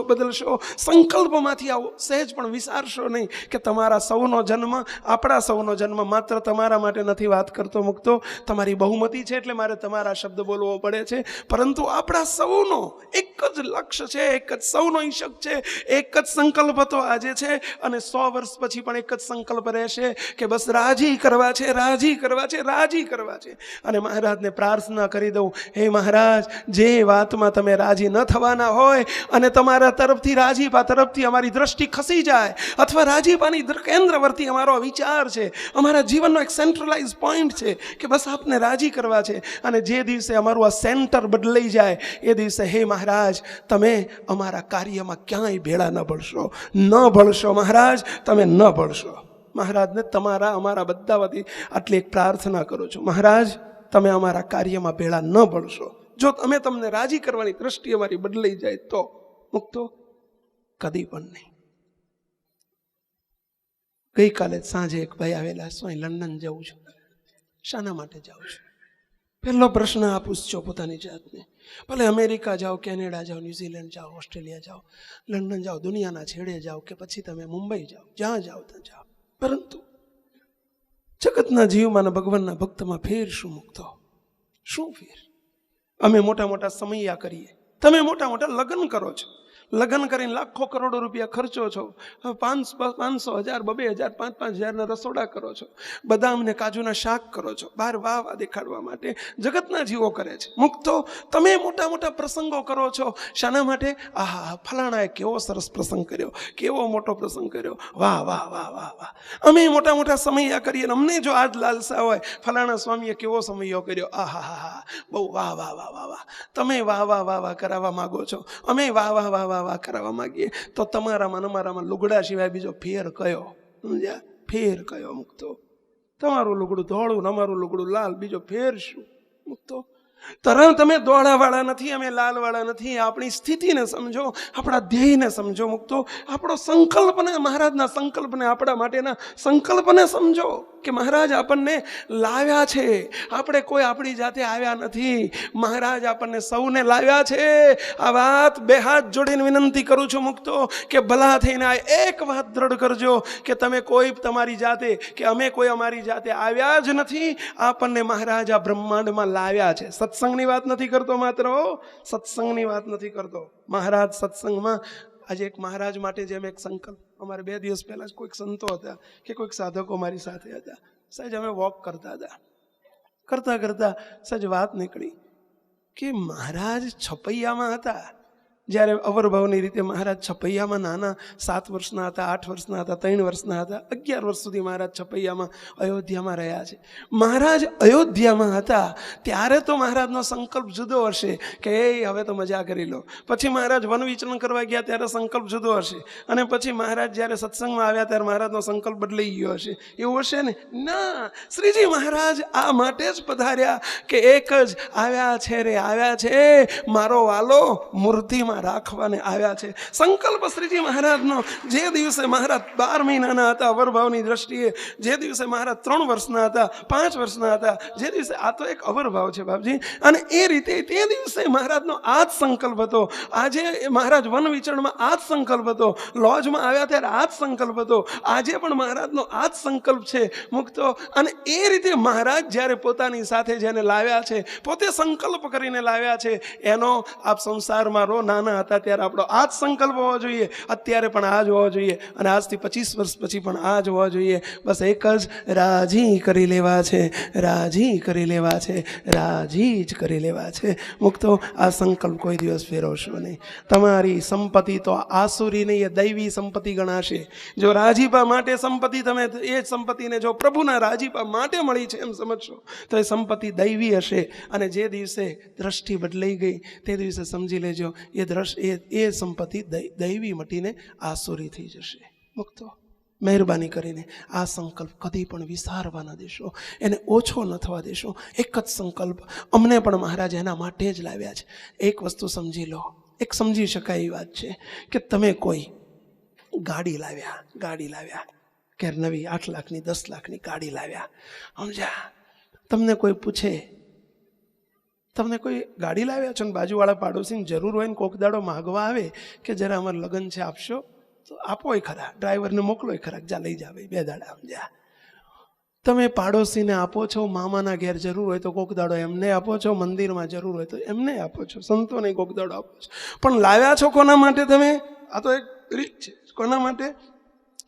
બદલશો, સંકલ્પમાંથી આવો સહેજ પણ વિચારશો નહીં કે તમારા સૌનો જન્મ, આપણા સૌનો જન્મ માત્ર તમારા માટે નથી વાત કરતો મુક્તો. તમારી બહુમતી છે એટલે મારે તમારા શબ્દ બોલવો પડે છે, પરંતુ આપણા સૌનો એક જ લક્ષ્ય છે, એક જ સૌનો ઈશક છે, એક જ સંકલ્પ તો આજે છે અને 100 વર્ષ પછી પણ એક જ સંકલ્પ રહેશે કે બસ રાજી કરવા છે, રાજી કરવા છે, રાજી કરવા છે. અને મહારાજને પ્રાર્થના કરી દઉં, હે મહારાજ, જે વાતમાં તમે રાજી ન થવાના હોય અને તમારા તરફથી રાજીપા તરફથી અમારી દ્રષ્ટિ ખસી જાય, અથવા રાજીપાની કેન્દ્રવર્તી અમારો વિચાર છે, અમારા જીવનનો એક સેન્ટ્રલાઇઝ પોઈન્ટ છે કે બસ આપને રાજી કરવા છે, અને જે દિવસે અમારું આ સેન્ટર બદલાઈ જાય એ દિવસે હે મહારાજ, તમે અમારા કાર્યમાં ક્યાંય ભેળા ન ભળશો મહારાજ, તમે ન ભળશો. મહારાજને અમારા બધા વતી આટલી એક પ્રાર્થના કરું છું, મહારાજ, તમે અમારા કાર્યમાં ભેળા ન ભળશો. જો અમે તમને રાજી કરવાની દ્રષ્ટિ અમારી બદલાઈ જાય તો મુક્તો, કદી પણ નહીં. ગઈકાલે સાંજે એક ભાઈ આવેલા, સ્વાઈ લંડન જાઉં છું. શાના માટે જાઉં છું? પહેલો પ્રશ્ન આ પૂછજો પોતાની જાતને. ભલે અમેરિકા જાઓ, કેનેડા જાઓ, ન્યુઝીલેન્ડ જાઓ, ઓસ્ટ્રેલિયા જાઓ, લંડન જાઓ, દુનિયાના છેડે જાઓ, કે પછી તમે મુંબઈ જાઓ, જ્યાં જાઓ ત્યાં જાઓ, પરંતુ જગતના જીવમાં અને ભગવાનના ભક્તમાં ફેર શું મુક્તો? શું ફેર? અમે મોટા મોટા સમૈયા કરીએ, તમે મોટા મોટા લગ્ન કરો છો, લગ્ન કરીને લાખો કરોડો રૂપિયા ખર્ચો છો, 500,000, 2,000, 5,000 રસોડા કરો છો, બદામને કાજુના શાક કરો છો, બહાર વાહ દેખાડવા માટે જગતના જીવો કરે છે મુક્તો. તમે મોટા મોટા પ્રસંગો કરો છો, શાના માટે? આહા, ફલાણાએ કેવો સરસ પ્રસંગ કર્યો, કેવો મોટો પ્રસંગ કર્યો, વાહ વાહ વાહ વાહ વાહ. અમે મોટા મોટા સમૈયા કરીએ, અમને જો આજ લાલસા હોય, ફલાણા સ્વામીએ કેવો સમૈયો કર્યો, આહા હા હા, બહુ વાહ વાહ વાહ વાહ વાહ. તમે વાહ વાહ વાહ વાહ કરાવવા માગો છો, અમે વાહ વાહ વાહ વાહ વાહ કરાવવા માંગીએ, તો તમારામાં અમારામાં લુગડા સિવાય બીજો ફેર કયો? સમજ્યા? ફેર કયો મુક્તો? તમારું લુગડું ધોળું, અમારું લુગડું લાલ, બીજો ફેર શું મુક્તો? તમે દોડાવાળા નથી, અમે લાલવાળા નથી. આપણી સ્થિતિને સમજો, આપણા ધ્યેયને સમજો મુક્તો. આપણો સંકલ્પને, મહારાજના સંકલ્પને, આપણા માટેના સંકલ્પને સમજો કે મહારાજ આપણને લાવ્યા છે, આપણે કોઈ આપણી જાતે આવ્યા નથી, મહારાજ આપણને સૌને લાવ્યા છે. આ વાત બે હાથ જોડીને વિનંતી કરું છું મુક્તો, કે ભલા થઈને આ એક વાત દ્રઢ કરજો કે તમે કોઈ તમારી જાતે કે અમે કોઈ અમારી જાતે આવ્યા જ નથી, આપણને મહારાજ આ બ્રહ્માંડમાં લાવ્યા છે. સત્સંગની વાત નથી કરતો, માત્ર સત્સંગની વાત નથી કરતો. મહારાજ સત્સંગમાં આજે એક મહારાજ માટે જેમ એક સંકલ્પ, અમારે 2 દિવસ પહેલા જ કોઈક સંતો હતા કે કોઈક સાધકો મારી સાથે હતા, સહેજ અમે વોક કરતા કરતા સહેજ વાત નીકળી કે મહારાજ છપૈયામાં હતા. જ્યારે અવરભાવની રીતે મહારાજ છપૈયામાં નાના 7 વર્ષના હતા, 8 વર્ષના હતા, 3 વર્ષના હતા, 11 વર્ષ સુધી મહારાજ છપૈયામાં અયોધ્યામાં રહ્યા છે. મહારાજ અયોધ્યામાં હતા ત્યારે તો મહારાજનો સંકલ્પ જુદો હશે કે હવે તો મજા કરી લો. પછી મહારાજ વન વિચરણ કરવા ગયા ત્યારે સંકલ્પ જુદો હશે, અને પછી મહારાજ જ્યારે સત્સંગમાં આવ્યા ત્યારે મહારાજનો સંકલ્પ બદલાઈ ગયો હશે. એવું હશે ને? ના, શ્રીજી મહારાજ આ માટે જ પધાર્યા કે એક જ આવ્યા છે રે, આવ્યા છે મારો વાલો મૂર્તિમાં રાખવાને આવ્યા છે. સંકલ્પ શ્રીજી મહારાજનો જે દિવસે મહારાજ 12 મહિનાના હતા અવરભાવની દ્રષ્ટિએ, જે દિવસે મહારાજ 3 વર્ષના હતા, 5 વર્ષના હતા, જે દિવસે, આ તો એક અવરભાવ છે બાપજી, અને એ રીતે તે દિવસે મહારાજનો આ જ સંકલ્પ હતો. આજે મહારાજ વન વિચરણમાં આ જ સંકલ્પ હતો, લોજમાં આવ્યા ત્યારે આ જ સંકલ્પ હતો, આજે પણ મહારાજનો આ જ સંકલ્પ છે મુક્તો. અને એ રીતે મહારાજ જ્યારે પોતાની સાથે જેને લાવ્યા છે, પોતે સંકલ્પ કરીને લાવ્યા છે, એનો આપ સંસારમાં રહો, નાના નાના હતા ત્યારે આપણો આ જ સંકલ્પ હોવો જોઈએ, અત્યારે પણ આ જ હોવો જોઈએ, અને આજથી 25 વર્ષ પછી પણ આ જ હોવા જોઈએ. બસ એક જ રાજી કરી લેવા છે, રાજી કરી લેવા છે, રાજી જ કરી લેવા છે. મુક્તો આ સંકલ્પ કોઈ દિવસ ફેરવશો નહીં. તમારી સંપત્તિ તો આસુરી નહીં, એ દૈવી સંપત્તિ ગણાશે. જો રાજીપા માટે સંપત્તિ, તમે એ સંપત્તિને જો પ્રભુના રાજીપા માટે મળી છે એમ સમજશો તો એ સંપત્તિ દૈવી હશે. અને જે દિવસે દ્રષ્ટિ બદલાઈ ગઈ તે દિવસે સમજી લેજો એ સંપત્તિ દૈવી મટીને આસુરી થઈ જશે. મુક્તો મહેરબાની કરીને આ સંકલ્પ કદી પણ વિસારવા ન દેશો, એને ઓછો ન થવા દેશો. એક જ સંકલ્પ અમને પણ મહારાજ એના માટે જ લાવ્યા છે. એક વસ્તુ સમજી લો, એક સમજી શકાય એવી વાત છે કે તમે કોઈ ગાડી લાવ્યા કે નવી 8 લાખની 10 લાખની ગાડી લાવ્યા, સમજ્યા? તમને કોઈ પૂછે, તમને કોઈ ગાડી લાવ્યા છો ને બાજુવાળા પાડોશીની જરૂર હોય ને કોક દાડો માગવા આવે કે જરા અમારે લગ્ન છે આપશો, તો આપોય ખરા, ડ્રાઈવરને મોકલોય ખરા, જા લઈ જાવે 2 દાડા, સમજ્યા? તમે પાડોશીને આપો છો, મામાના ઘેર જરૂર હોય તો કોક દાડો એમને આપો છો, મંદિરમાં જરૂર હોય તો એમને આપો છો, સંતોને કોક દાડો આપો છો. પણ લાવ્યા છો કોના માટે તમે? આ તો એક રીત છે. કોના માટે?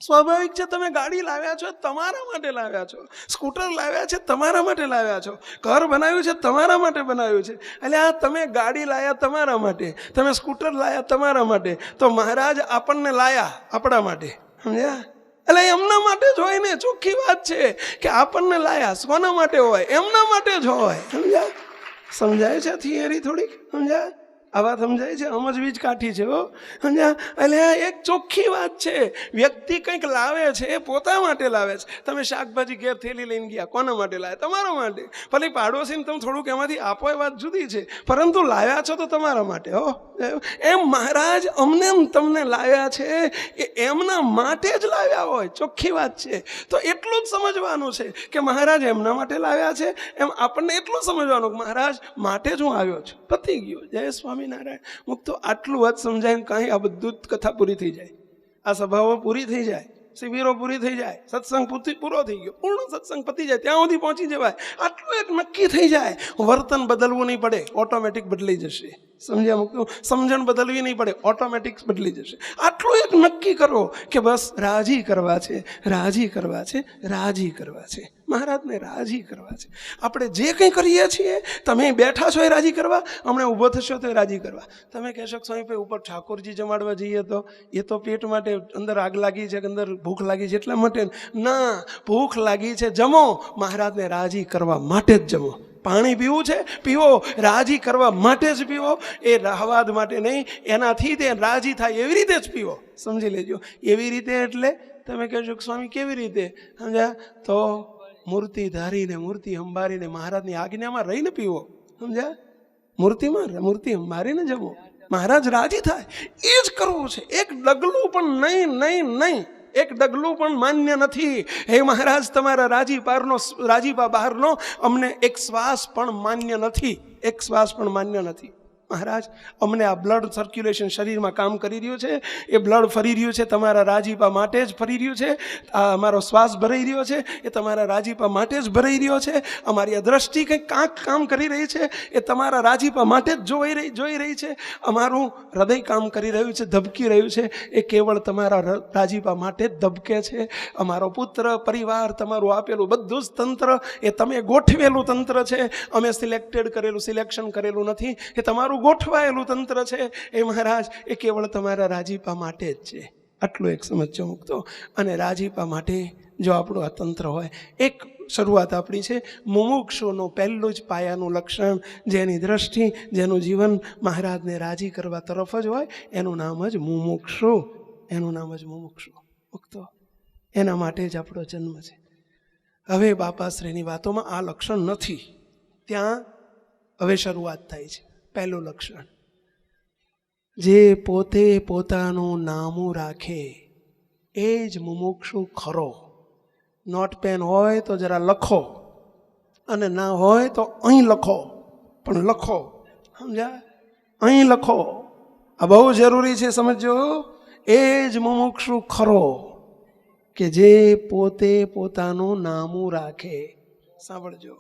સ્વાભાવિક છે, તમે ગાડી લાવ્યા છો તમારા માટે લાવ્યા છો, સ્કૂટર લાવ્યા છે તમારા માટે લાવ્યા છો, ઘર બનાવ્યું છે તમારા માટે બનાવ્યું છે. એટલે આ તમે ગાડી લાવ્યા તમારા માટે, તમે સ્કૂટર લાવ્યા તમારા માટે, તો મહારાજ આપણને લાયા આપણા માટે, સમજ્યા? એટલે એમના માટે જ હોય ને. ચોખ્ખી વાત છે કે આપણને લાયા કોના માટે હોય? એમના માટે જ હોય, સમજ્યા? સમજાય છે થિયરી થોડીક, સમજ્યા? આ વાત સમજાય છે? સમજવી જ કાઠી છે હો, સમજ્યા? એટલે એક ચોખ્ખી વાત છે. વ્યક્તિ કંઈક લાવે છે એ પોતા માટે લાવે છે. તમે શાકભાજી ઘેર થેલી લઈને ગયા, કોના માટે લાવ્યા? તમારા માટે. ભલે પાડોશીને તમે થોડુંક એમાંથી આપો એ વાત જુદી છે, પરંતુ લાવ્યા છો તો તમારા માટે. હો, એમ મહારાજ અમને તમને લાવ્યા છે એ એમના માટે જ લાવ્યા હોય. ચોખ્ખી વાત છે. તો એટલું જ સમજવાનું છે કે મહારાજ એમના માટે લાવ્યા છે, એમ આપણને એટલું સમજવાનું કે મહારાજ માટે જ હું આવ્યો છું. પતી ગયું. જય સ્વામિનારાયણ. મુક્તો આટલું વાત સમજાય ને કાંઈ આ બધું જ કથા પૂરી થઈ જાય, આ સભાઓ પૂરી થઈ જાય, શિબિરો પૂરી થઈ જાય, સત્સંગ પૂરો થઈ ગયો, પૂર્ણ સત્સંગ પતી જાય, ત્યાં સુધી પહોંચી જવાય. આટલું એક નક્કી થઈ જાય. વર્તન બદલવું નહીં પડે, ઓટોમેટિક બદલાઈ જશે. સમજ્યા મુક્તો? સમજણ બદલવી નહીં પડે, ઓટોમેટિક બદલી જશે. આટલું એક નક્કી કરો કે બસ રાજી કરવા છે, રાજી કરવા છે, રાજી કરવા છે, મહારાજને રાજી કરવા છે. આપણે જે કંઈ કરીએ છીએ, તમે બેઠા છો એ રાજી કરવા, હમણાં ઊભો થશો તો એ રાજી કરવા. તમે કહેશો કે સ્વામી ભાઈ ઉપર ઠાકોરજી જમાડવા જઈએ તો એ તો પેટ માટે, અંદર આગ લાગી છે, અંદર ભૂખ લાગી છે એટલા માટે ના. ભૂખ લાગી છે, જમો, મહારાજને રાજી કરવા માટે જ જમો. પાણી પીવું છે, પીવો, રાજી કરવા માટે જ પીવો, એ રહવાદ માટે નહીં. એનાથી તે રાજી થાય એવી રીતે જ પીવો. સમજી લેજો. એવી રીતે એટલે તમે કહેશો કે સ્વામી કેવી રીતે? સમજ્યા? તો મૂર્તિ ધારીને, મૂર્તિ અંબારીને, મહારાજની આજ્ઞામાં રહીને પીવો. સમજ્યા? મૂર્તિ અંબારીને જમો, મહારાજ રાજી થાય. એ જ કરવું છે. એક ડગલું પણ નહીં. એક ડગલું પણ માન્ય નથી. હે મહારાજ, તમારા રાજીપા બહારનો અમને એક શ્વાસ પણ માન્ય નથી. એક શ્વાસ પણ માન્ય નથી. મહારાજ, અમને આ બ્લડ સર્ક્યુલેશન શરીરમાં કામ કરી રહ્યું છે, એ બ્લડ ફરી રહ્યું છે તમારા રાજીપા માટે જ ફરી રહ્યું છે. આ અમારો શ્વાસ ભરાઈ રહ્યો છે એ તમારા રાજીપા માટે જ ભરાઈ રહ્યો છે. અમારી આ દ્રષ્ટિ કંઈક કામ કરી રહી છે એ તમારા રાજીપા માટે જ જોઈ રહી છે. અમારું હૃદય કામ કરી રહ્યું છે, ધબકી રહ્યું છે, એ કેવળ તમારા રાજીપા માટે જ ધબકે છે. અમારો પુત્ર પરિવાર, તમારું આપેલું બધું જ તંત્ર એ તમે ગોઠવેલું તંત્ર છે. અમે સિલેક્શન કરેલું નથી. એ તમારું ગોઠવાયેલું તંત્ર છે. એ મહારાજ, એ કેવળ તમારા રાજીપા માટે જ છે. આટલું એક સમજો મુક્તો. અને રાજીપા માટે જો આપણું આ તંત્ર હોય, એક શરૂઆત આપણી છે મુમુક્ષુનું પહેલું જ પાયાનું લક્ષણ, જેની દ્રષ્ટિ, જેનું જીવન મહારાજને રાજી કરવા તરફ જ હોય, એનું નામ જ મુમુક્ષુ. એનું નામ જ મુમુક્ષુ. મુક્તો એના માટે જ આપણો જન્મ છે. હવે બાપાશ્રીની વાતોમાં આ લક્ષણ નથી, ત્યાં હવે શરૂઆત થાય છે. પહેલું લક્ષણ, જે પોતે પોતાનું નામું રાખે એ જ મુમુક્ષુ ખરો. નોટપેન હોય તો જરા લખો, અને ના હોય તો અહીં લખો, પણ લખો. સમજ્યા? અહીં લખો. આ બહુ જરૂરી છે, સમજો. એ જ મુમુક્ષુ ખરો કે જે પોતે પોતાનું નામું રાખે. સાંભળજો,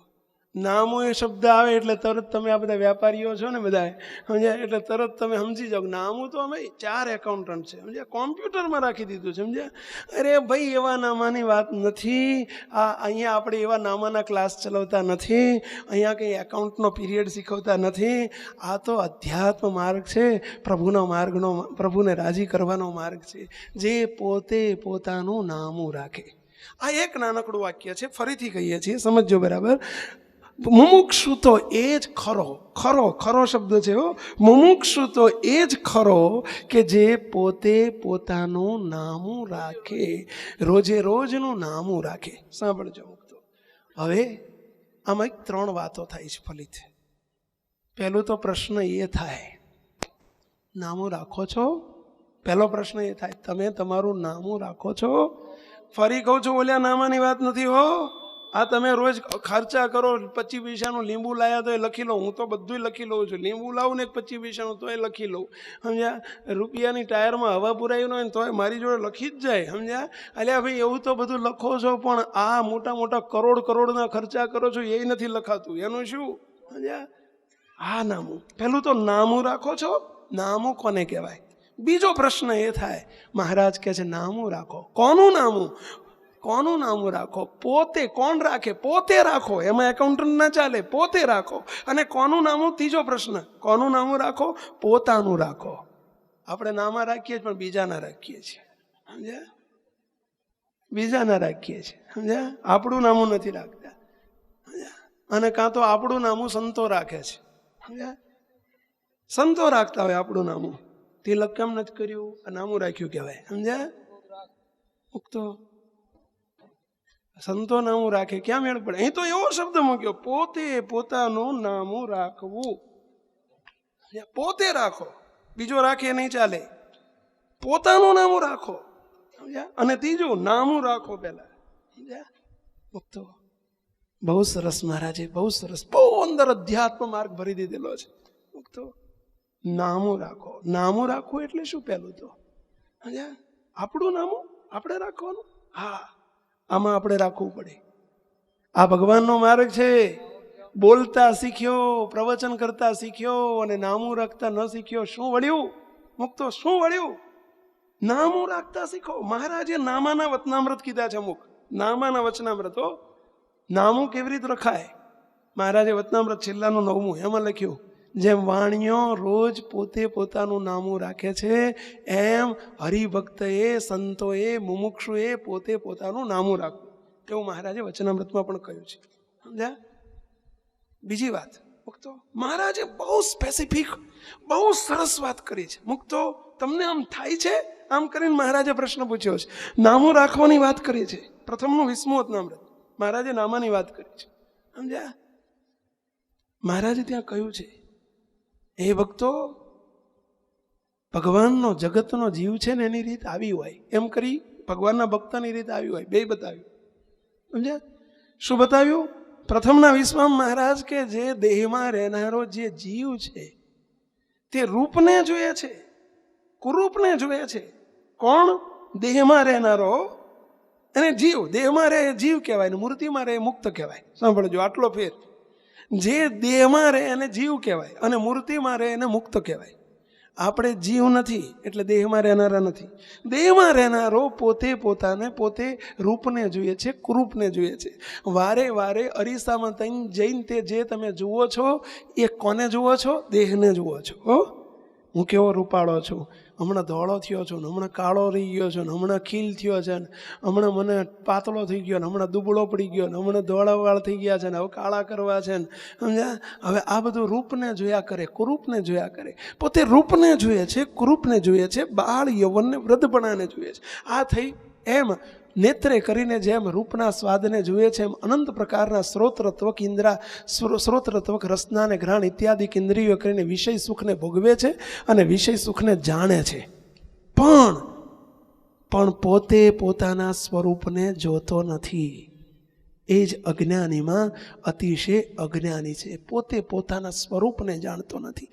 નામો એ શબ્દ આવે એટલે તરત તમે આ બધા વ્યાપારીઓ છો ને બધા સમજ્યા, એટલે તરત તમે સમજી જાઓ નામું તો અમે 4 એકાઉન્ટન્ટ છે સમજ્યા, કોમ્પ્યુટરમાં રાખી દીધું સમજ્યા. અરે ભાઈ એવા નામાની વાત નથી. અહીંયા આપણે એવા નામાના ક્લાસ ચલાવતા નથી, અહીંયા કંઈ એકાઉન્ટનો પીરિયડ શીખવતા નથી. આ તો અધ્યાત્મ માર્ગ છે, પ્રભુને રાજી કરવાનો માર્ગ છે, જે પોતે પોતાનું નામું રાખે. આ એક નાનકડું વાક્ય છે, ફરીથી કહીએ છીએ, સમજો બરાબર. મુમુક્ષુ તો એ જ ખરો શબ્દ છે હો. મુમુક્ષુ તો એ જ ખરો કે જે પોતે પોતાનું નામું રાખે, રોજે રોજનું નામું રાખે. સાંભળજો મુક્તો. હવે આમાં 3 વાતો થાય છે ફલિત. પહેલું તો પ્રશ્ન એ થાય, નામું રાખો છો? પહેલો પ્રશ્ન એ થાય, તમે તમારું નામું રાખો છો? ફરી કહું છું, ઓલ્યા નામાની વાત નથી હો. આ તમે રોજ ખર્ચા કરો, 25 પૈસાનું લીંબુ લાયા તો એ લખી લો. હું તો બધું લખી લઉં છું. લીંબુ લાવું ને 25 પૈસાનું તો એ લખી લઉં સમજ્યા. રૂપિયાની ટાયરમાં હવા પુરાવી ન હોય ને તો મારી જોડે લખી જ જાય સમજ્યા. અલ્યા ભાઈ એવું તો બધું લખો છો, પણ આ મોટા મોટા કરોડના ખર્ચા કરો છો એ નથી લખાતું. એનું શું સમજ્યા? આ નામું. પહેલું તો નામું રાખો છો. નામું કોને કહેવાય? બીજો પ્રશ્ન એ થાય, મહારાજ કહે છે નામું રાખો. કોનું નામું? કોનું નામું રાખો? પોતે. કોણ રાખે? પોતે રાખો. એમાં એકાઉન્ટન્ટ ના ચાલે. પોતે રાખો. અને કોનું નામું? ત્રીજો પ્રશ્ન, કોનું નામું રાખો? પોતાનું રાખો. આપણે નામા રાખીએ પણ બીજાના રાખીએ છીએ સમજ્યા, બીજાના રાખીએ છીએ સમજ્યા. આપણું નામું નથી રાખતા સમજ્યા. અને કાં તો આપણું નામું સંતો રાખે છે સમજ્યા. સંતો રાખતા હોય આપણું નામું. તિલક કેમ નથી કર્યું? આ નામું રાખ્યું કહેવાય સમજ્યા. મુક્તો સંતો નામું રાખે, ક્યાં મેળ પડે? અહીં તો એવો શબ્દ મૂક્યો, પોતે પોતાનું નામું રાખવું. પોતે રાખો, બીજો રાખે નહીં ચાલે. પોતાનું નામું રાખો સમજ્યા. અને ત્રીજું નામું રાખો પહેલા સમજ્યા. મુક્તો બહુ સરસ મહારાજે, બહુ સરસ, બહુ અંદર અધ્યાત્મ માર્ગ ભરી દીધેલો છે. મુક્તો નામું રાખો. નામું રાખવું એટલે શું? પહેલું તો સમજ્યા, આપણું નામું આપણે રાખવાનું. હા, આમાં આપણે રાખવું પડે. આ ભગવાનનો માર્ગ છે. બોલતા શીખ્યો, પ્રવચન કરતા શીખ્યો અને નામું રાખતા ન શીખ્યો, શું વળ્યું? મુક્તો શું વળ્યું? નામું રાખતા શીખો. મહારાજે નામાના વચનામૃત કીધા છે. અમુક નામાના વચનામૃતો. નામું કેવી રીતે રખાય? મહારાજે વચનામૃત છેલ્લાનું 9મું એમાં લખ્યું, જેમ વાણિયો રોજ પોતે પોતાનું નામું રાખે છે, એમ હરિભક્તએ, સંતોએ, મુમુક્ષુએ પોતે પોતાનું નામું રાખવું. એવું મહારાજે વચનામૃતમાં પણ કહ્યું છે સમજ્યા. બીજી વાત, મુક્તો મહારાજે બહુ સ્પેસિફિક, બહુ સરસ વાત કરી છે. મુક્તો તમને આમ થાય છે? આમ કરીને મહારાજે પ્રશ્ન પૂછ્યો છે. નામું રાખવાની વાત કરી છે. પ્રથમનું 20મું વચનામૃત મહારાજે નામાની વાત કરી છે સમજ્યા. મહારાજે ત્યાં કહ્યું છે, એ ભક્તો, ભગવાનનો જગતનો જીવ છે ને એની રીત આવી હોય એમ કરી ભગવાનના ભક્તની રીત આવી હોય, બે બતાવ્યું સમજ્યા. શું બતાવ્યું? પ્રથમના 20માં મહારાજ કે જે દેહમાં રહેનારો જે જીવ છે તે રૂપને જોઈએ છે, કુરૂપને જોઈએ છે. કોણ? દેહમાં રહેનારો અને જીવ. દેહમાં રહે જીવ કહેવાય ને મૂર્તિમાં રહે મુક્ત કહેવાય. સાંભળજો, આટલો ફેર. જે દેહમાં રહે એને જીવ કહેવાય અને મૂર્તિમાં રહે એને મુક્ત કહેવાય. આપણે જીવ નથી એટલે દેહમાં રહેનારા નથી. દેહમાં રહેનારો પોતે પોતાને, પોતે રૂપને જોઈએ છે, કુરૂપને જોઈએ છે. વારે વારે અરીસામાં જઈને તે જે તમે જુઓ છો એ કોને જુઓ છો? દેહને જુઓ છો. હું કેવો રૂપાળો છું, હમણાં ધોળો થયો છું ને હમણાં કાળો રહી ગયો છું ને હમણાં ખીલ થયો છે ને હમણાં મને પાતળો થઈ ગયો ને હમણાં દુબળો પડી ગયો ને હમણાં ધોળા વાળ થઈ ગયા છે ને હવે કાળા કરવા છે ને સમજ્યા. હવે આ બધું રૂપને જોયા કરે, કુરૂપને જોયા કરે. પોતે રૂપને જોઈએ છે, કુરૂપને જોઈએ છે, બાળ યૌવનને વૃદ્ધપણાને જોઈએ છે. આ થઈ એમ નેત્રે કરીને જેમ રૂપના સ્વાદને જોઈએ છે એમ અનંત પ્રકારના શ્રોત્રત્વક રસનાને ઘ્રાણ ઇત્યાદિ ઇન્દ્રિયો કરીને વિષય સુખને ભોગવે છે અને વિષય સુખને જાણે છે. પણ પોતે પોતાના સ્વરૂપને જોતો નથી. એ જ અજ્ઞાનીમાં અતિશય અજ્ઞાની છે. પોતે પોતાના સ્વરૂપને જાણતો નથી.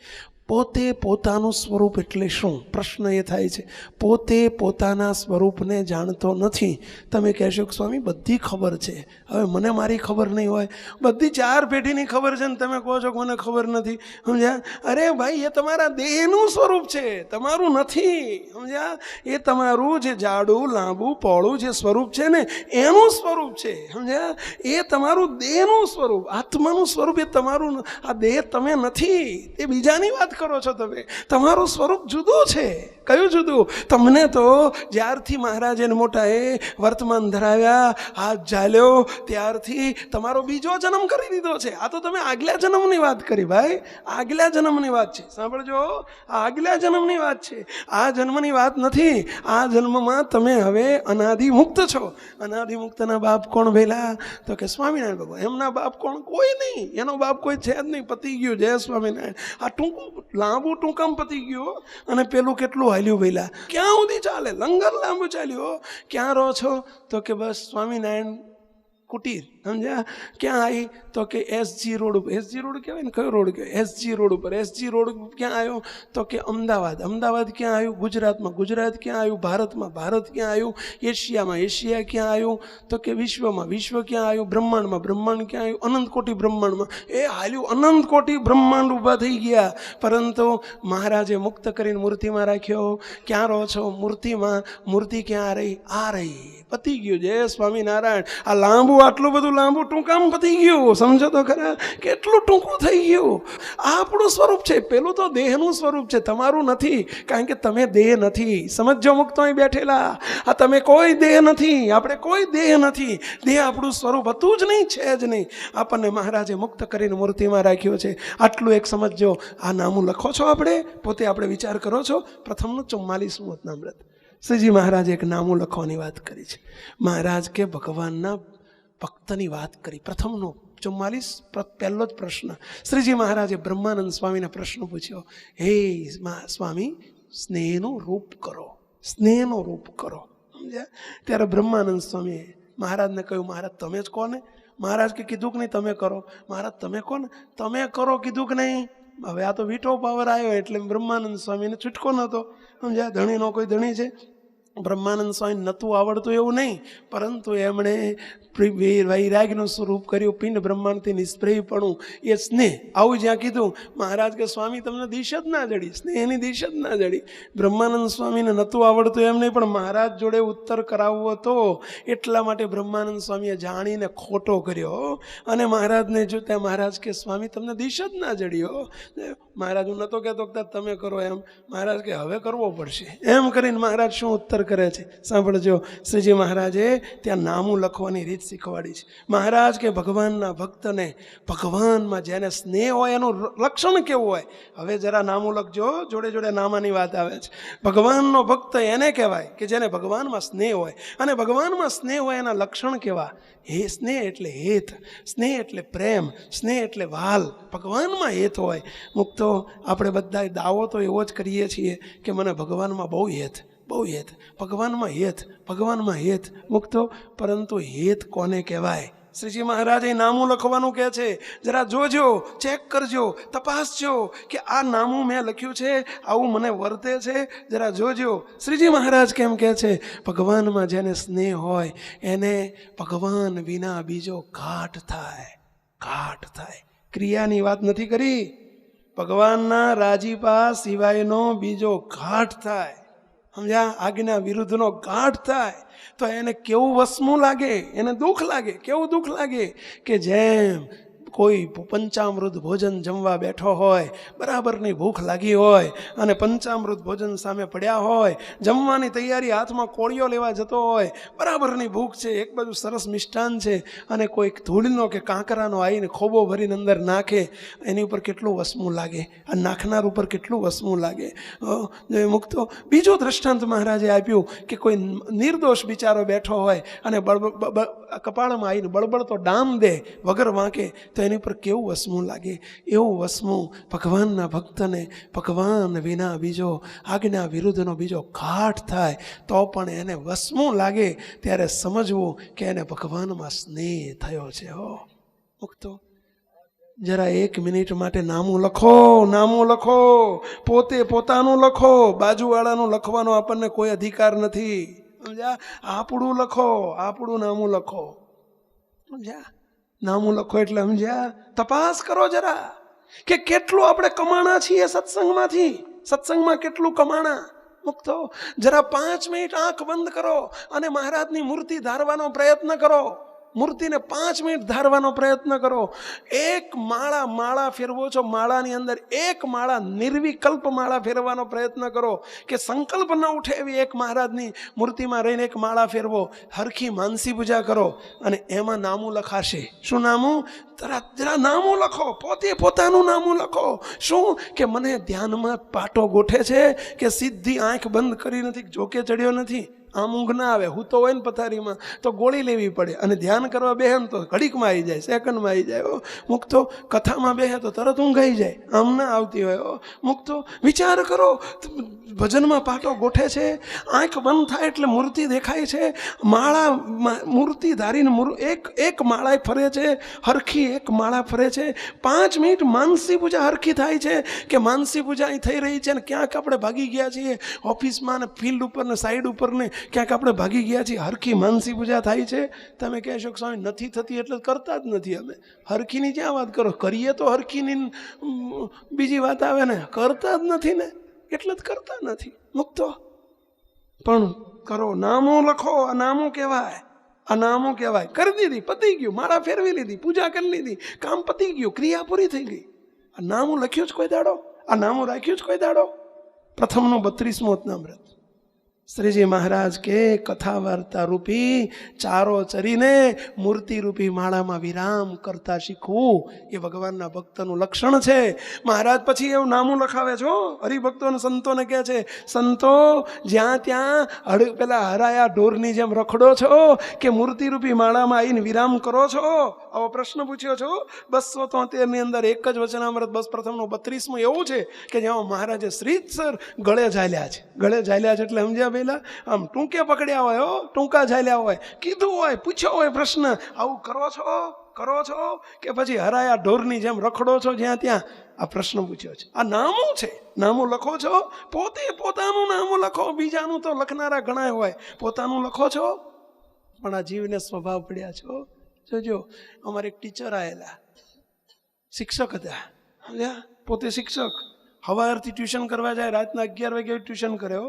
પોતે પોતાનું સ્વરૂપ એટલે શું? પ્રશ્ન એ થાય છે. પોતે પોતાના સ્વરૂપને જાણતો નથી. તમે કહેશો કે સ્વામી બધી ખબર છે, હવે મને મારી ખબર નહીં હોય, બધી 4 પેઢીની ખબર છે ને તમે કહો છો કે મને ખબર નથી. સમજ્યા? અરે ભાઈ, એ તમારા દેહનું સ્વરૂપ છે, તમારું નથી. સમજ્યા? એ તમારું જે જાડું લાંબુ પહોળું જે સ્વરૂપ છે ને એનું સ્વરૂપ છે. સમજ્યા? એ તમારું દેહનું સ્વરૂપ, આત્માનું સ્વરૂપ એ તમારું. આ દેહ તમે નથી, એ બીજાની વાત કરો છો તમે. તમારું સ્વરૂપ જુદું છે. કયું જુદું? તમને તો જ્યારથી મહારાજે મોટાએ વર્તમાન ધરાવ્યા, હાથ ઝાલ્યો, ત્યારથી તમારો બીજો જન્મ કરી દીધો છે. આ તો તમે આગલા જન્મની વાત કરી ભાઈ, આગલા જન્મની વાત છે. સાંભળજો, આ આગલા જન્મની વાત છે, આ જન્મની વાત નથી. આ જન્મમાં તમે હવે અનાદિ મુક્ત છો. અનાદિ મુક્તના બાપ કોણ ભેલા? તો કે સ્વામિનારાયણ ભગવાન. એમના બાપ કોણ? કોઈ નહીં. એનો બાપ કોઈ છે જ નહીં. પતી ગયું. જય સ્વામિનારાયણ. આ ટૂંકું લાંબુ ટૂંકામ પતી ગયું. અને પેલું કેટલું હાલ્યું ભેલા? ક્યાં સુધી ચાલે? લંગર લાંબુ ચાલ્યું. ક્યાં રહો છો? તો કે બસ સ્વામિનારાયણ કુટીર. સમજ્યા? ક્યાં આવી? તો કે એસજી રોડ ઉપર. એસજી રોડ કહેવાય ને? કયો રોડ કહેવાય? એસજી રોડ ઉપર. એસજી રોડ ક્યાં આવ્યો? તો કે અમદાવાદ. અમદાવાદ ક્યાં આવ્યું? ગુજરાતમાં. ગુજરાત ક્યાં આવ્યું? ભારતમાં. ભારત ક્યાં આવ્યું? એશિયામાં. એશિયા ક્યાં આવ્યું? તો કે વિશ્વમાં. વિશ્વ ક્યાં આવ્યું? બ્રહ્માંડમાં. બ્રહ્માંડ ક્યાં આવ્યું? અનંત કોટી બ્રહ્માંડમાં. એ હાલ્યું. અનંત કોટી બ્રહ્માંડ ઊભા થઈ ગયા. પરંતુ મહારાજે મુક્ત કરીને મૂર્તિમાં રાખ્યો. ક્યાં રહો છો? મૂર્તિમાં. મૂર્તિ ક્યાં રહી? આ રહી. પતી ગયું. જય સ્વામિનારાયણ. આ લાંબુ, આટલું બધું લાંબુ ટૂંકામ પતી ગયું. સમજો તો ખરા કેટલું ટૂંકું થઈ ગયું. આ આપણું સ્વરૂપ છે. પેલું તો દેહનું સ્વરૂપ છે, તમારું નથી. કારણ કે તમે દેહ નથી. સમજો મુક્તો અહીં બેઠેલા, આ તમે કોઈ દેહ નથી. આપણે કોઈ દેહ નથી. દેહ આપણું સ્વરૂપ હતું જ નહીં, છે જ નહીં. આપણને મહારાજે મુક્ત કરીને મૂર્તિમાં રાખ્યો છે. આટલું એક સમજો. આ નામું લખો છો આપણે, પોતે આપણે વિચાર કરો છો. પ્રથમનું 44મું વતનામૃત. શ્રીજી મહારાજે એક નામું લખવાની વાત કરી છે. મહારાજ કે ભગવાનના ભક્તની વાત કરી. પ્રથમનો 44 પહેલો જ પ્રશ્ન. શ્રીજી મહારાજે બ્રહ્માનંદ સ્વામીને પ્રશ્ન પૂછ્યો, હે સ્વામી, સ્નેહનું રૂપ કરો, સ્નેહનું રૂપ કરો. સમજ્યા? ત્યારે બ્રહ્માનંદ સ્વામીએ મહારાજને કહ્યું, મહારાજ તમે જ કહો ને. મહારાજ કે કીધું કે નહીં તમે કરો. મહારાજ તમે કહો ને. તમે કરો કીધું કે નહીં. હવે આ તો વીટો પાવર આવ્યો એટલે બ્રહ્માનંદ સ્વામીને છૂટકો નહોતો. સમજ્યા? ધણીનો કોઈ ધણી છે? બ્રહ્માનંદ સ્વામી નહોતું આવડતું એવું નહીં, પરંતુ એમણે વૈરાગનું સ્વરૂપ કર્યું. પિંડ બ્રહ્માંડથી નિષ્પ્રેયપણું, એ સ્નેહ. આવું જ્યાં કીધું, મહારાજ કે સ્વામી તમને દિશ જ ના જડી, સ્નેહની દિશ જ ના જડી. બ્રહ્માનંદ સ્વામીને નહોતું આવડતું એમ નહીં, પણ મહારાજ જોડે ઉત્તર કરાવવો હતો. એટલા માટે બ્રહ્માનંદ સ્વામીએ જાણીને ખોટો કર્યો અને મહારાજને જોતા મહારાજ કે સ્વામી તમને દિશ જ ના જડ્યો. મહારાજ હું નહોતો કહેતો કે તમે કરો એમ. મહારાજ કે હવે કરવો પડશે. એમ કરીને મહારાજ શું ઉત્તર કરે છે સાંભળજો. શ્રીજી મહારાજે ત્યાં નામું લખવાની રીત શીખવાડી છે. મહારાજ કે ભગવાનના ભક્તને, ભગવાનમાં જેને સ્નેહ હોય એનું લક્ષણ કેવું હોય. હવે જરા નામું લખજો, જોડે જોડે નામાની વાત આવે છે. ભગવાનનો ભક્ત એને કહેવાય કે જેને ભગવાનમાં સ્નેહ હોય. અને ભગવાનમાં સ્નેહ હોય એના લક્ષણ કેવા? હે સ્નેહ એટલે હેત, સ્નેહ એટલે પ્રેમ, સ્નેહ એટલે વાલ. ભગવાનમાં હેત હોય. મુક્તો આપણે બધા દાવો તો એવો જ કરીએ છીએ કે મને ભગવાનમાં બહુ હેત, બહુ હેત, ભગવાનમાં હેત, ભગવાનમાં હેત. મુક્તો પરંતુ હેત કોને કહેવાય? શ્રીજી મહારાજે નામું લખવાનું કહે છે. જરા જોજો, ચેક કરજો, તપાસજો કે આ નામું મેં લખ્યું છે આવું મને વર્તે છે. જરા જોજો. શ્રીજી મહારાજ કેમ કહે છે? ભગવાનમાં જેને સ્નેહ હોય એને ભગવાન વિના બીજો ઘાટ થાય, ઘાટ થાય. ક્રિયાની વાત નથી કરી, ભગવાનના રાજીપા સિવાયનો બીજો ઘાટ થાય. સમજ્યા? આજ્ઞા વિરુદ્ધનો ઘાટ થાય તો એને કેવું વસમું લાગે, એને દુઃખ લાગે. કેવું દુઃખ લાગે કે જેમ કોઈ પંચામૃત ભોજન જમવા બેઠો હોય, બરાબરની ભૂખ લાગી હોય અને પંચામૃત ભોજન સામે પડ્યા હોય, જમવાની તૈયારી, હાથમાં કોળિયો લેવા જતો હોય, બરાબરની ભૂખ છે, એક બાજુ સરસ મિષ્ટાન છે અને કોઈક ધૂળનો કે કાંકરાનો આવીને ખોબો ભરીને અંદર નાખે, એની ઉપર કેટલું વસમું લાગે, આ નાખનાર ઉપર કેટલું વસમું લાગે. મુક્તો બીજું દ્રષ્ટાંત મહારાજે આપ્યું કે કોઈ નિર્દોષ બિચારો બેઠો હોય અને કપાળમાં આવીને બળબડ તો ડામ દે વગર વાંકે, તો એની પર કેવું વસમું લાગે. એવું વસમું ભગવાનના ભક્તને ભગવાન વિના બીજો આજ્ઞા વિરુદ્ધનો બીજો ઘાટ થાય તો પણ એને વસમું લાગે ત્યારે સમજવું કે એને ભગવાનમાં સ્નેહ થયો છે. હો મુક્તો જરા 1 મિનિટ માટે નામું લખો, પોતે પોતાનું લખો. બાજુવાળાનું લખવાનો આપણને કોઈ અધિકાર નથી. સમજ્યા? આપણું લખો, આપણું નામું લખો. સમજ્યા? નામું લખો એટલે સમજ્યા? તપાસ કરો જરા કે કેટલું આપણે કમાણા છીએ સત્સંગમાંથી. સત્સંગમાં કેટલું કમાણા. મુક્તો જરા 5 મિનિટ આંખ બંધ કરો અને મહારાજની મૂર્તિ ધારવાનો પ્રયત્ન કરો. મૂર્તિને 5 મિનિટ ધારવાનો પ્રયત્ન કરો. એક માળા ફેરવો છો, માળાની અંદર એક માળા નિર્વિકલ્પ માળા ફેરવાનો પ્રયત્ન કરો કે સંકલ્પ ન ઉઠે એવી એક મહારાજની મૂર્તિમાં રહીને એક માળા ફેરવો. હરખી માનસી પૂજા કરો અને એમાં નામું લખાશે. શું નામું? જરા નામું લખો, પોતે પોતાનું નામું લખો. શું કે મને ધ્યાનમાં પાટો ગોઠે છે કે સીધી આંખ બંધ કરી નથી, જોકે ચડ્યો નથી. આમ ઊંઘ ના આવે. હું તો હોય ને પથારીમાં તો ગોળી લેવી પડે અને ધ્યાન કરવા બેહે તો ઘડીકમાં આવી જાય, સેકન્ડમાં આવી જાય. મુક્તો કથામાં બેહે તો તરત ઊંઘ આવી જાય, આમ ના આવતી હોય. મુક્તો વિચાર કરો, ભજનમાં પાટો ગોઠે છે, આંખ બંધ થાય એટલે મૂર્તિ દેખાય છે. માળા મૂર્તિ ધારીને એક માળા ફરે છે, હરખી એક માળા ફરે છે. 5 મિનિટ માનસી પૂજા હરખી થાય છે કે માનસી પૂજા અહીં થઈ રહી છે ને ક્યાંક આપણે ભાગી ગયા છીએ ઓફિસમાં ને ફિલ્ડ ઉપર ને સાઈડ ઉપર ને ક્યાંક આપણે ભાગી ગયા છીએ. હરખી માનસી પૂજા થાય છે. તમે કહેશો કે સ્વામી નથી થતી એટલે કરતા જ નથી. અમે હરખીની ક્યાં વાત કરો? કરીએ તો હરખીની બીજી વાત આવે ને, કરતા જ નથી ને એટલે જ કરતા નથી. મુક્તો પણ કરો, નામું લખો. આ નામું કહેવાય, આ નામું કહેવાય. કરી દીધી, પતી ગયું. માળા ફેરવી લીધી, પૂજા કરી લીધી, કામ પતી ગયું, ક્રિયા પૂરી થઈ ગઈ. આ નામું લખ્યું જ કોઈ દાડો? આ નામું રાખ્યું જ કોઈ દાડો? પ્રથમનું 32મું અતનામૃત શ્રીજી મહારાજ કે કથા વાર્તા રૂપી ચારો ચરીને મૂર્તિ રૂપી માળામાં વિરામ કરતા શીખવું એ ભગવાનના ભક્તનું લક્ષણ છે. મહારાજ પછી એવું નામું લખાવે છો. હરિભક્તો અને સંતોને કહે છે, સંતો જ્યાં ત્યાં પેલા હરાયા ઢોરની જેમ રખડો છો કે મૂર્તિ રૂપી માળામાં આવીને વિરામ કરો છો? આવો પ્રશ્ન પૂછ્યો છો. 273ની અંદર એક જ વચનામૃત બસ પ્રથમનું 32મું એવું છે કે જેમાં મહારાજે શ્રીસર ગળે ઝાલ્યા છે. ગળે ઝાલ્યા છે એટલે સમજ્યા? આમ ટૂંકે પકડ્યા હોય, ટૂંકા ઝાલ્યા હોય, કીધું હોય, પૂછ્યો હોય પ્રશ્ન, આવું કરો છો કે પછી હરાયા ઢોરની જેમ રખડો છો જ્યાં ત્યાં? આ પ્રશ્ન પૂછ્યો છે. આ નામું છે. નામું લખો છો. પોતે પોતાનું નામું લખો. બીજાનું તો લખનારા ઘણા હોય, પોતાનું લખો છો. પણ આ જીવને સ્વભાવ પડ્યા છો. જોજો, અમારે એક ટીચર આવેલા, શિક્ષક હતા. પોતે શિક્ષક, સવારથી ટ્યુશન કરવા જાય, રાતના 11 વાગે ટ્યુશન કરે.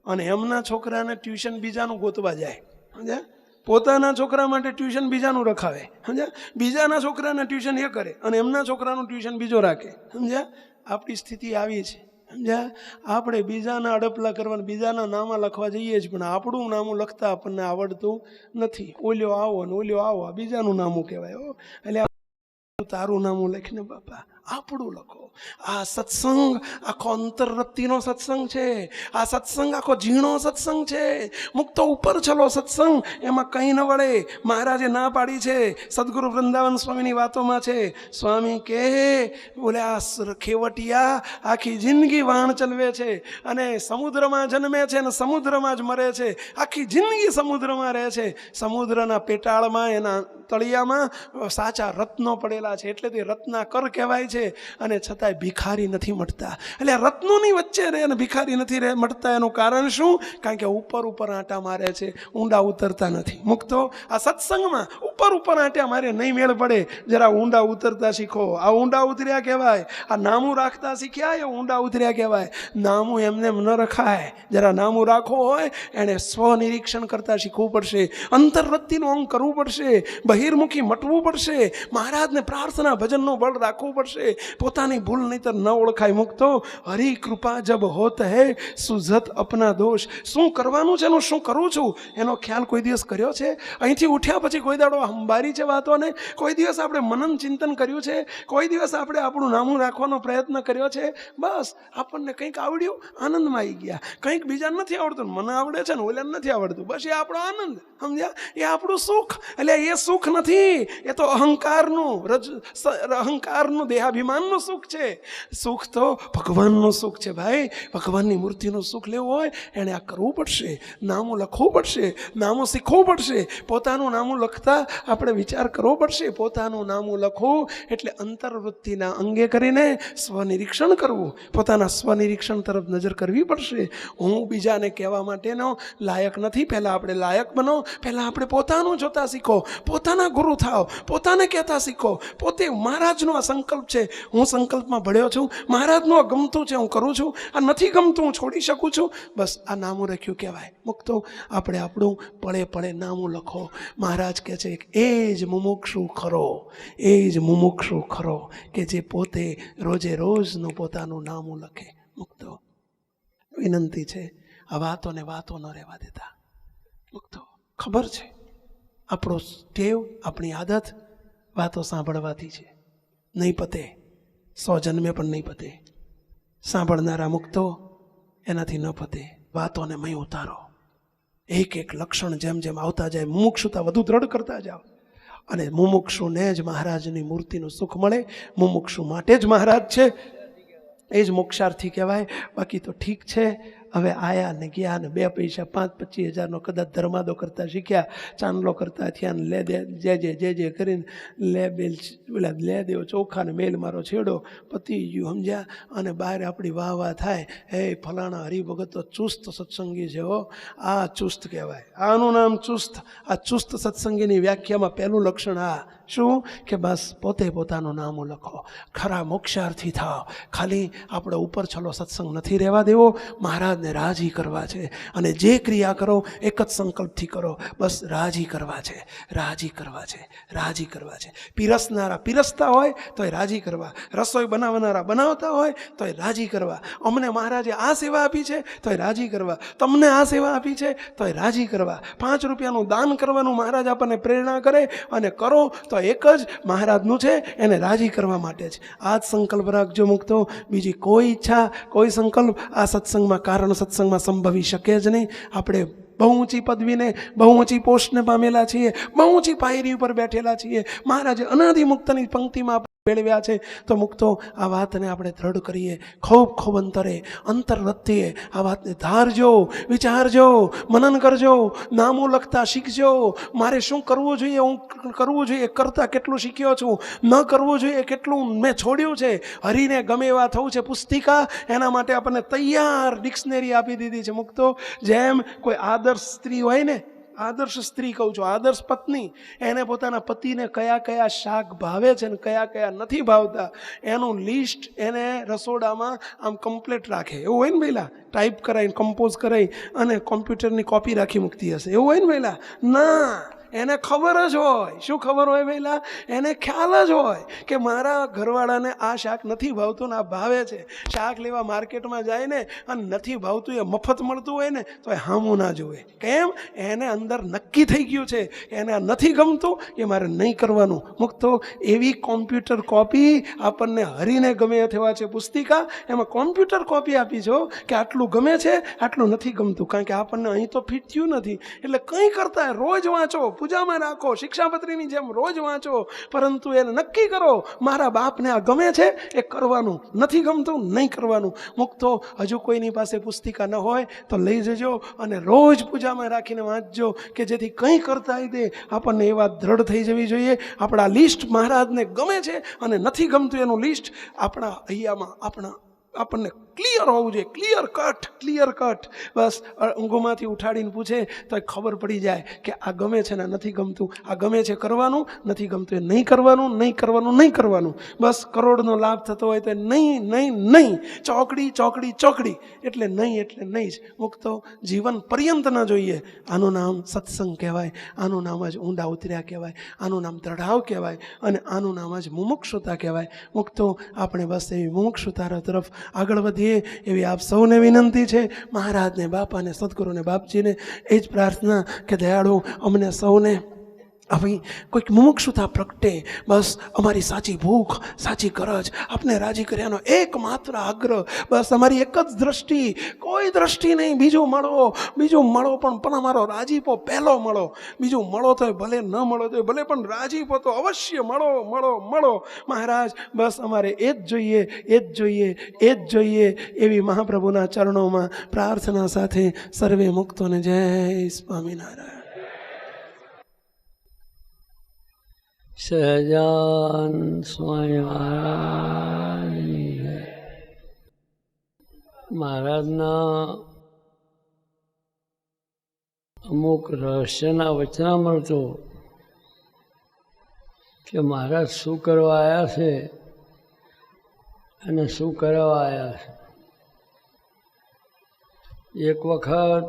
અને એમના છોકરાને ટ્યુશન બીજાનું ગોતવા જાય. સમજ્યા? પોતાના છોકરા માટે ટ્યુશન બીજાનું રખાવે. સમજ્યા? બીજાના છોકરાને ટ્યુશન એ કરે અને એમના છોકરાનું ટ્યુશન બીજો રાખે. સમજ્યા? આપણી સ્થિતિ આવી છે. સમજ્યા? આપણે બીજાના અડપલા કરવાના, બીજાના નામા લખવા જઈએ જ, પણ આપણું નામું લખતા આપણને આવડતું નથી. ઓલ્યો આવો ને ઓલ્યો આવો, આ બીજાનું નામું કહેવાય. એટલે તારું નામું લખીને બાપા આપણું લખો. આ સત્સંગ આખો અંતરરત્તીનો સત્સંગ છે. આ સત્સંગ આખો ઝીણો સત્સંગ છે. મુક્તો ઉપર ચલો સત્સંગ, એમાં કંઈ ન વળે. મહારાજે ના પાડી છે. સદગુરુ વૃંદાવન સ્વામીની વાતોમાં છે. સ્વામી કે બોલે આ ખેવટિયા આખી જિંદગી વાણ ચલવે છે અને સમુદ્રમાં જન્મે છે અને સમુદ્રમાં જ મરે છે. આખી જિંદગી સમુદ્રમાં રહે છે. સમુદ્રના પેટાળમાં એના તળિયામાં સાચા રત્નો પડેલા છે એટલે તે રત્નાકર કહેવાય છે. અને છતાંય ભિખારી નથી મળતા. એટલે રત્નોની વચ્ચે રહે અને ભિખારી નથી મળતા. એનું કારણ શું? કારણ કે ઉપર આંટા મારે છે, ઊંડા ઉતરતા નથી. મુક્તો આ સત્સંગમાં ઉપર આંટા મારે નહીં મેળ પડે. જરા ઊંડા ઉતરતા શીખો. આ ઊંડા ઉતર્યા કહેવાય. આ નામું રાખતા શીખ્યા એ ઊંડા ઉતર્યા કહેવાય. નામું એમને ન રખાય. જરા નામું રાખવું હોય એણે સ્વનિરીક્ષણ કરતા શીખવું પડશે. અંતરવૃત્તિનું અંગ કરવું પડશે. બહિર્મુખી મટવું પડશે. મહારાજને પ્રાર્થના ભજનનું બળ રાખવું પડશે. છે. પોતાની ભૂલ નહીંતર ન ઓળખાય. મુક્તો હરી કૃપા જબ હોત હૈ સુઝત અપના દોષ. શું કરવાનું છે, શું કરું છું એનો ખ્યાલ કોઈ દિવસ કર્યો છે? અહીંથી ઉઠ્યા પછી કોઈ દાડો હંબારી છે વાતોને? કોઈ દિવસ આપણે મનન ચિંતન કર્યું છે? કોઈ દિવસ આપણે આપણું નામું રાખવાનો પ્રયત્ન કર્યો છે? બસ આપણને કંઈક આવડ્યું, આનંદમાં આવી ગયા. કંઈક બીજાને નથી આવડતું, મને આવડે છે ને ઓલાને નથી આવડતું, બસ એ આપણો આનંદ. સમજ્યા? એ આપણું સુખ. એટલે એ સુખ નથી, એ તો અહંકારનું દેહાભિમાનનું સુખ છે. સુખ તો ભગવાનનું સુખ છે ભાઈ. ભગવાનની મૂર્તિનું સુખ લેવું હોય એણે આ કરવું પડશે, નામું લખવું પડશે, નામું શીખવું પડશે. પોતાનું નામું લખતા આપણે વિચાર કરવો પડશે. પોતાનું નામું લખવું એટલે અંતર્વૃત્તિના અંગે કરીને સ્વનિરીક્ષણ કરવું. પોતાના સ્વનિરીક્ષણ તરફ નજર કરવી પડશે. હું બીજાને કહેવા માટેનો લાયક નથી. પહેલાં આપણે લાયક બનો. પહેલાં આપણે પોતાનું જોતા શીખો, પોતાના ગુરુ થાવ, પોતાને કહેતા શીખો. પોતે મહારાજનો આ સંકલ્પ છે, હું સંકલ્પમાં ભળ્યો છું, મહારાજનું આ ગમતું છે હું કરું છું, આ નથી ગમતું હું છોડી શકું છું. બસ આ નામું રાખ્યું કહેવાય. મુક્તો આપણે આપણું પળે પળે નામું લખો. મહારાજ કહે છે એ જ મુમુક્ષુ ખરો, એ જ મુમુક્ષુ ખરો કે જે પોતે રોજે રોજનું પોતાનું નામું લખે. મુક્તો વિનંતી છે, આ વાતોને વાતો ન રહેવા દેતા. મુક્તો ખબર છે આપણો ટેવ, આપણી આદત વાતો સાંભળવાથી છે. નહીં પતે, 100 જન્મે પણ નહીં પતે. સાંભળનારા મુક્તો એનાથી ન પતે. વાતોને મય ઉતારો. એક એક લક્ષણ જેમ જેમ આવતા જાય મુમુક્ષુતા વધુ દ્રઢ કરતા જાઓ. અને મુમુક્ષુને જ મહારાજની મૂર્તિનું સુખ મળે. મુમુક્ષુ માટે જ મહારાજ છે, એ જ મોક્ષાર્થી કહેવાય. બાકી તો ઠીક છે, હવે આયા ને ગયા ને 2 પૈસા 5-25 હજારનો કદાચ ધર્માદો કરતા શીખ્યા, ચાંદલો કરતા થયા ને લે દે જે કરીને લે દેવો ચોખા ને મેલ મારો છેડો પતી ગયું. સમજ્યા? અને બહાર આપણી વાહ થાય, હે ફલાણા હરિભગત તો ચુસ્ત સત્સંગી છે હો. આ ચુસ્ત કહેવાય, આનું નામ ચુસ્ત. આ ચુસ્ત સત્સંગીની વ્યાખ્યામાં પહેલું લક્ષણ આ શું કે બસ પોતે પોતાનું નામું લખો, ખરા મોક્ષાર્થી થાવ. ખાલી આપણો ઉપર છલો સત્સંગ નથી રહેવા દેવો, મહારાજને રાજી કરવા છે. અને જે ક્રિયા કરો એક જ સંકલ્પથી કરો, બસ રાજી કરવા છે, રાજી કરવા છે, રાજી કરવા છે. પીરસનારા પીરસતા હોય તો એ રાજી કરવા, રસોઈ બનાવનારા બનાવતા હોય તો એ રાજી કરવા. અમને મહારાજે આ સેવા આપી છે તો એ રાજી કરવા, તમને આ સેવા આપી છે તો એ રાજી કરવા. 5 રૂપિયાનું દાન કરવાનું મહારાજ આપણને પ્રેરણા કરે અને કરો તો એક જ મહારાજનું છે, એને રાજી કરવા માટે જ. આ જ સંકલ્પ રાખજો મુક્તો. બીજી કોઈ ઈચ્છા, કોઈ સંકલ્પ આ સત્સંગમાં, કારણ સત્સંગમાં સંભવી શકે જ નહીં. આપણે બહુ ઊંચી પદવીને, બહુ ઊંચી પોસ્ટને પામેલા છીએ, બહુ ઊંચી પાયરી ઉપર બેઠેલા છીએ. મહારાજે અનાદિ મુક્તની પંક્તિમાં મેળવ્યા છે. તો મુક્તો આ વાતને આપણે દ્રઢ કરીએ. ખૂબ અંતરવૃત્તિએ આ વાતને ધારજો, વિચારજો, મનન કરજો, નામું લખતા શીખજો. મારે શું કરવું જોઈએ, હું કરવું જોઈએ કરતાં કેટલું શીખ્યો છું, ન કરવું જોઈએ કેટલું મેં છોડ્યું છે. હરીને ગમે એવા થવું છે પુસ્તિકા, એના માટે આપણને તૈયાર ડિક્શનરી આપી દીધી છે. મુક્તો જેમ કોઈ આદર્શ સ્ત્રી હોય ને, આદર્શ સ્ત્રી કહું છું, આદર્શ પત્ની, એને પોતાના પતિને કયા કયા શાક ભાવે છે ને કયા કયા નથી ભાવતા એનું લિસ્ટ એને રસોડામાં આમ કમ્પ્લીટ રાખે. એવું હોય ને પહેલાં ટાઈપ કરાવીને કમ્પોઝ કરાવી અને કોમ્પ્યુટરની કોપી રાખી મૂકતી હશે, એવું હોય ને પહેલાં? ના, એને ખબર જ હોય. શું ખબર હોય પહેલાં? એને ખ્યાલ જ હોય કે મારા ઘરવાળાને આ શાક નથી ભાવતું ને આ ભાવે છે. શાક લેવા માર્કેટમાં જાય ને અને નથી ભાવતું, એ મફત મળતું હોય ને તો એ હામું ના જોવે. કેમ? એને અંદર નક્કી થઈ ગયું છે એને આ નથી ગમતું, એ મારે નહીં કરવાનું. મુક્તો એવી કોમ્પ્યુટર કોપી આપણને હરીને ગમે થવા છે પુસ્તિકા, એમાં કોમ્પ્યુટર કોપી આપી છો કે આટલું ગમે છે, આટલું નથી ગમતું. કારણ કે આપણને અહીં તો ફિટ થયું નથી. એટલે કંઈ કરતા રોજ વાંચો, પૂજામાં રાખો, શિક્ષાપત્રીની જેમ રોજ વાંચો, પરંતુ એને નક્કી કરો મારા બાપને આ ગમે છે એ કરવાનું, નથી ગમતું નહીં કરવાનું. મુક્તો હજુ કોઈની પાસે પુસ્તિકા ન હોય તો લઈ જજો અને રોજ પૂજામાં રાખીને વાંચજો કે જેથી કંઈ કરતા હોય તે આપણને એ વાત દ્રઢ થઈ જવી જોઈએ. આપણા લિસ્ટ મહારાજને ગમે છે અને નથી ગમતું એનું લિસ્ટ આપણા અહીંયામાં આપણને ક્લિયર હોવું જોઈએ, ક્લિયર કટ. બસ ઊંઘોમાંથી ઉઠાડીને પૂછે તો ખબર પડી જાય કે આ ગમે છે ને નથી ગમતું, આ ગમે છે કરવાનું, નથી ગમતું એ નહીં કરવાનું. બસ કરોડનો લાભ થતો હોય તો નહીં. ચોકડી એટલે નહીં જ. મુક્તો જીવન પર્યંત ન જોઈએ. આનું નામ સત્સંગ કહેવાય, આનું નામ જ ઊંડા ઉતર્યા કહેવાય, આનું નામ દ્રઢાવ કહેવાય અને આનું નામ જ મુમુક્ષુતા કહેવાય. મુક્તો આપણે બસ એવી મુમુક્ષુતા તરફ આગળ વધીએ એવી આપ સૌને વિનંતી છે. મહારાજને, બાપાને, સદગુરુને, બાપજીને એ જ પ્રાર્થના કે દયાળુ અમને સૌને આવી કોઈક મુમુક્ષુતા પ્રગટે. બસ અમારી સાચી ભૂખ, સાચી ગરજ આપને રાજી કર્યાનો એકમાત્ર આગ્રહ. બસ અમારી એક જ દ્રષ્ટિ, કોઈ દ્રષ્ટિ નહીં. બીજું મળો પણ અમારો રાજીપો પહેલો મળો. બીજું મળો તો ભલે, ન મળો તો ભલે, પણ રાજીપો તો અવશ્ય મળો. મહારાજ બસ અમારે એ જ જોઈએ એવી મહાપ્રભુના ચરણોમાં પ્રાર્થના સાથે સર્વે મુક્તોને જય સ્વામિનારાયણ. સહજાન સ્વામી મહારાજના અમુક રહસ્યના વચનામૃતો મળતું કે મહારાજ શું કરવા આવ્યા છે અને શું કરવા આવ્યા છે. એક વખત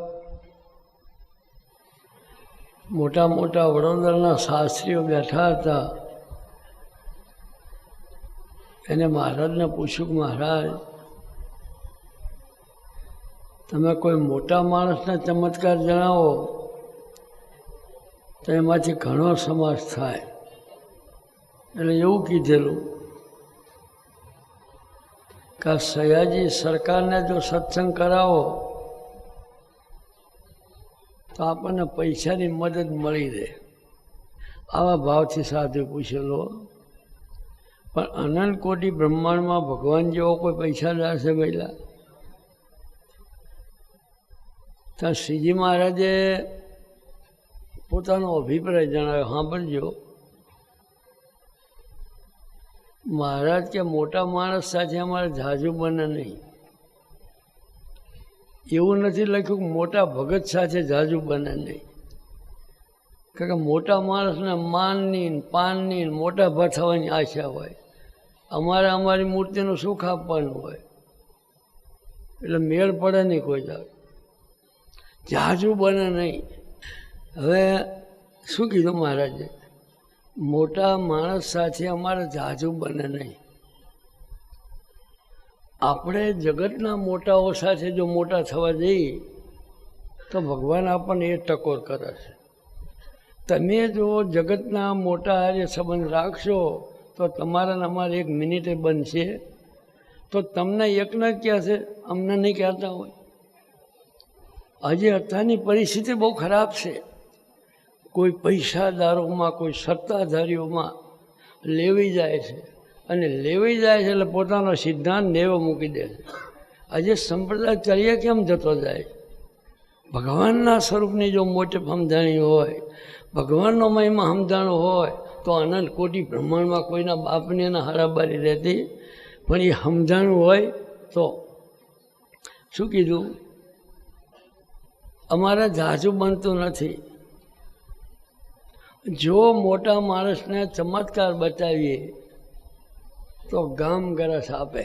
મોટા વડોદરાના શાસ્ત્રીઓ બેઠા હતા. એને મહારાજને પૂછ્યું કે મહારાજ, તમે કોઈ મોટા માણસના ચમત્કાર જણાવો તો એમાંથી ઘણો સમાજ થાય. એટલે એવું કીધેલું કે સયાજી સરકારને જો સત્સંગ કરાવો તો આપણને પૈસાની મદદ મળી રહે. આવા ભાવથી સાધુ પૂછેલો. પણ અનંત કોટી બ્રહ્માંડમાં ભગવાન જેવો કોઈ પૈસાદાર છે પહેલાં? ત્યાં શ્રીજી મહારાજે પોતાનો અભિપ્રાય જણાવ્યો. સાંભળજો, મહારાજ કે મોટા માણસ સાથે અમારે ઝાઝુ બને નહીં. એવું નથી લખ્યું કે મોટા ભગત સાથે ઝાઝુ બને નહીં. કારણ કે મોટા માણસને માનની, પાનની, મોટા ભાઈ થવાની આશા હોય. અમારે અમારી મૂર્તિનું સુખ આપવાનું હોય. એટલે મેળ પડે નહીં કોઈ જાત, ઝાઝુ બને નહીં. હવે શું કીધું મહારાજે? મોટા માણસ સાથે અમારે ઝાઝુ બને નહીં. આપણે જગતના મોટાઓ સાથે જો મોટા થવા જઈએ તો ભગવાન આપણને એ ટકોર કરે છે. તમે જો જગતના મોટા હારે સંબંધ રાખશો તો તમારા અમારે એક મિનિટે બનશે. તો તમને એકને જ કહેશે, અમને નહીં કહેતા હોય. આજે અત્યારની પરિસ્થિતિ બહુ ખરાબ છે. કોઈ પૈસાદારોમાં, કોઈ સત્તાધારીઓમાં લેવી જાય છે અને લેવી જાય છે એટલે પોતાનો સિદ્ધાંત નેવો મૂકી દે છે. આજે સંપ્રદાય ચર્યા કેમ જતો જાય? ભગવાનના સ્વરૂપની જો મોટી સમજાણી હોય, ભગવાનનો મહિમા સમજાણો હોય તો અનંત કોટી બ્રહ્માંડમાં કોઈના બાપની એના હારાબારી રહેતી. પણ એ સમજાણું હોય તો શું કીધું? અમારે ઝાઝુ બનતું નથી. જો મોટા માણસને ચમત્કાર બતાવીએ તો ગામ ગરસ આપે.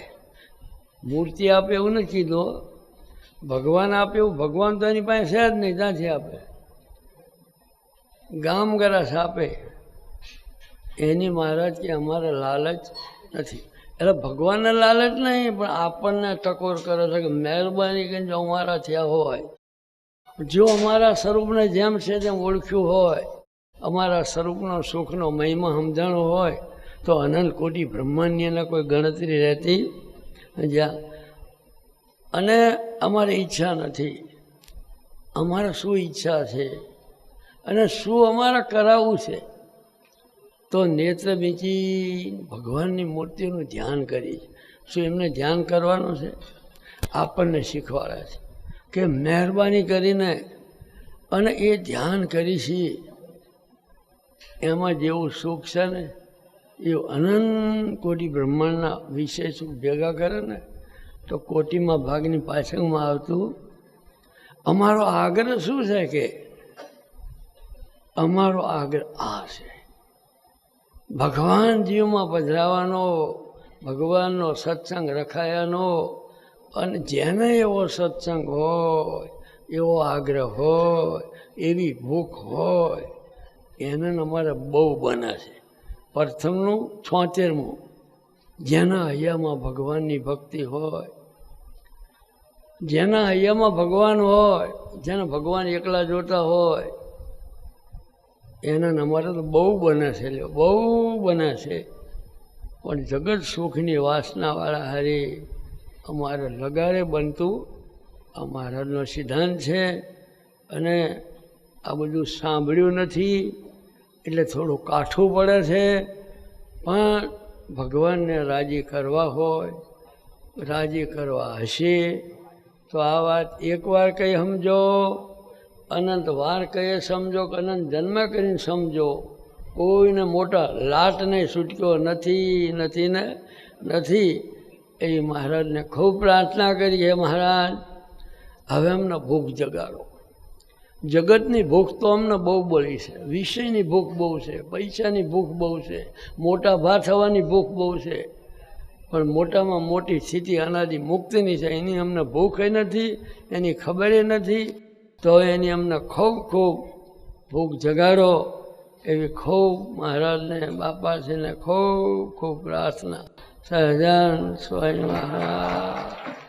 મૂર્તિ આપે એવું નથી કીધું. ભગવાન આપે એવું, ભગવાન તો એની પાસે છે જ નહીં, ત્યાંથી આપે. ગામ ગરસ આપે એની મહારાજ કે અમારે લાલચ નથી. એટલે ભગવાનને લાલચ નહીં, પણ આપણને ટકોર કરે છે કે મહેરબાની કરીને જો અમારા થયા હોય, જો અમારા સ્વરૂપને જેમ છે તેમ ઓળખ્યું હોય, અમારા સ્વરૂપનો સુખનો મહિમા સમજાણો હોય તો અનંત કોટી બ્રહ્માંડની એને કોઈ ગણતરી રહેતી જ્યાં. અને અમારી ઈચ્છા નથી. અમારે શું ઈચ્છા છે અને શું અમારે કરાવવું છે? તો નેત્ર મીચી ભગવાનની મૂર્તિનું ધ્યાન કરી. શું એમને ધ્યાન કરવાનું છે? આપણને શીખવાડે છે કે મહેરબાની કરીને અને એ ધ્યાન કરી છે એમાં જેવું સુખ છે ને એવું અનંત કોટી બ્રહ્માંડના વિષય સુખ ભેગા કરે ને તો કોટીમાં ભાગની પાછળમાં આવતું અમારો આગ્રહ શું છે કે અમારો આગ્રહ આ છે ભગવાન જીવમાં પધરાવાનો, ભગવાનનો સત્સંગ રખાયાનો, અને જેને એવો સત્સંગ હોય, એવો આગ્રહ હોય, એવી ભૂખ હોય, એને અમારે બહુ બને છે. પ્રથમનું 76મું, જેના હૈયામાં ભગવાનની ભક્તિ હોય, જેના હૈયામાં ભગવાન હોય, જેને ભગવાન એકલા જોતા હોય, એના અમારે તો બહુ બને છે, બહુ બને છે. પણ જગત સુખની વાસનાવાળા હારી અમારે લગારે બનતું આ મહારાજનો સિદ્ધાંત છે. અને આ બધું સાંભળ્યું નથી એટલે થોડું કાઠું પડે છે, પણ ભગવાનને રાજી કરવા હોય, રાજી કરવા હશે તો આ વાત એકવાર કંઈ સમજો, અનંત વાર કહીએ સમજો, કે અનંત જન્મ કરીને સમજો. કોઈને મોટા લાટ નહીં છૂટક્યો નથી, નથી ને નથી. એ મહારાજને ખૂબ પ્રાર્થના કરી, હે મહારાજ હવે અમને ભૂખ જગાડો. જગતની ભૂખ તો અમને બહુ બળી છે, વિષયની ભૂખ બહુ છે, પૈસાની ભૂખ બહુ છે, મોટા ભા થવાની ભૂખ બહુ છે, પણ મોટામાં મોટી સ્થિતિ અનાદિ મુક્તિની છે, એની અમને ભૂખ નથી, એની ખબર નથી. તો એની અમને ખૂબ ખૂબ ભૂખ જગાડો એવી ખૂબ મહારાજને બાપાશ્રીને ખૂબ ખૂબ પ્રાર્થના. સહજાનંદ સ્વામી મહારાજ.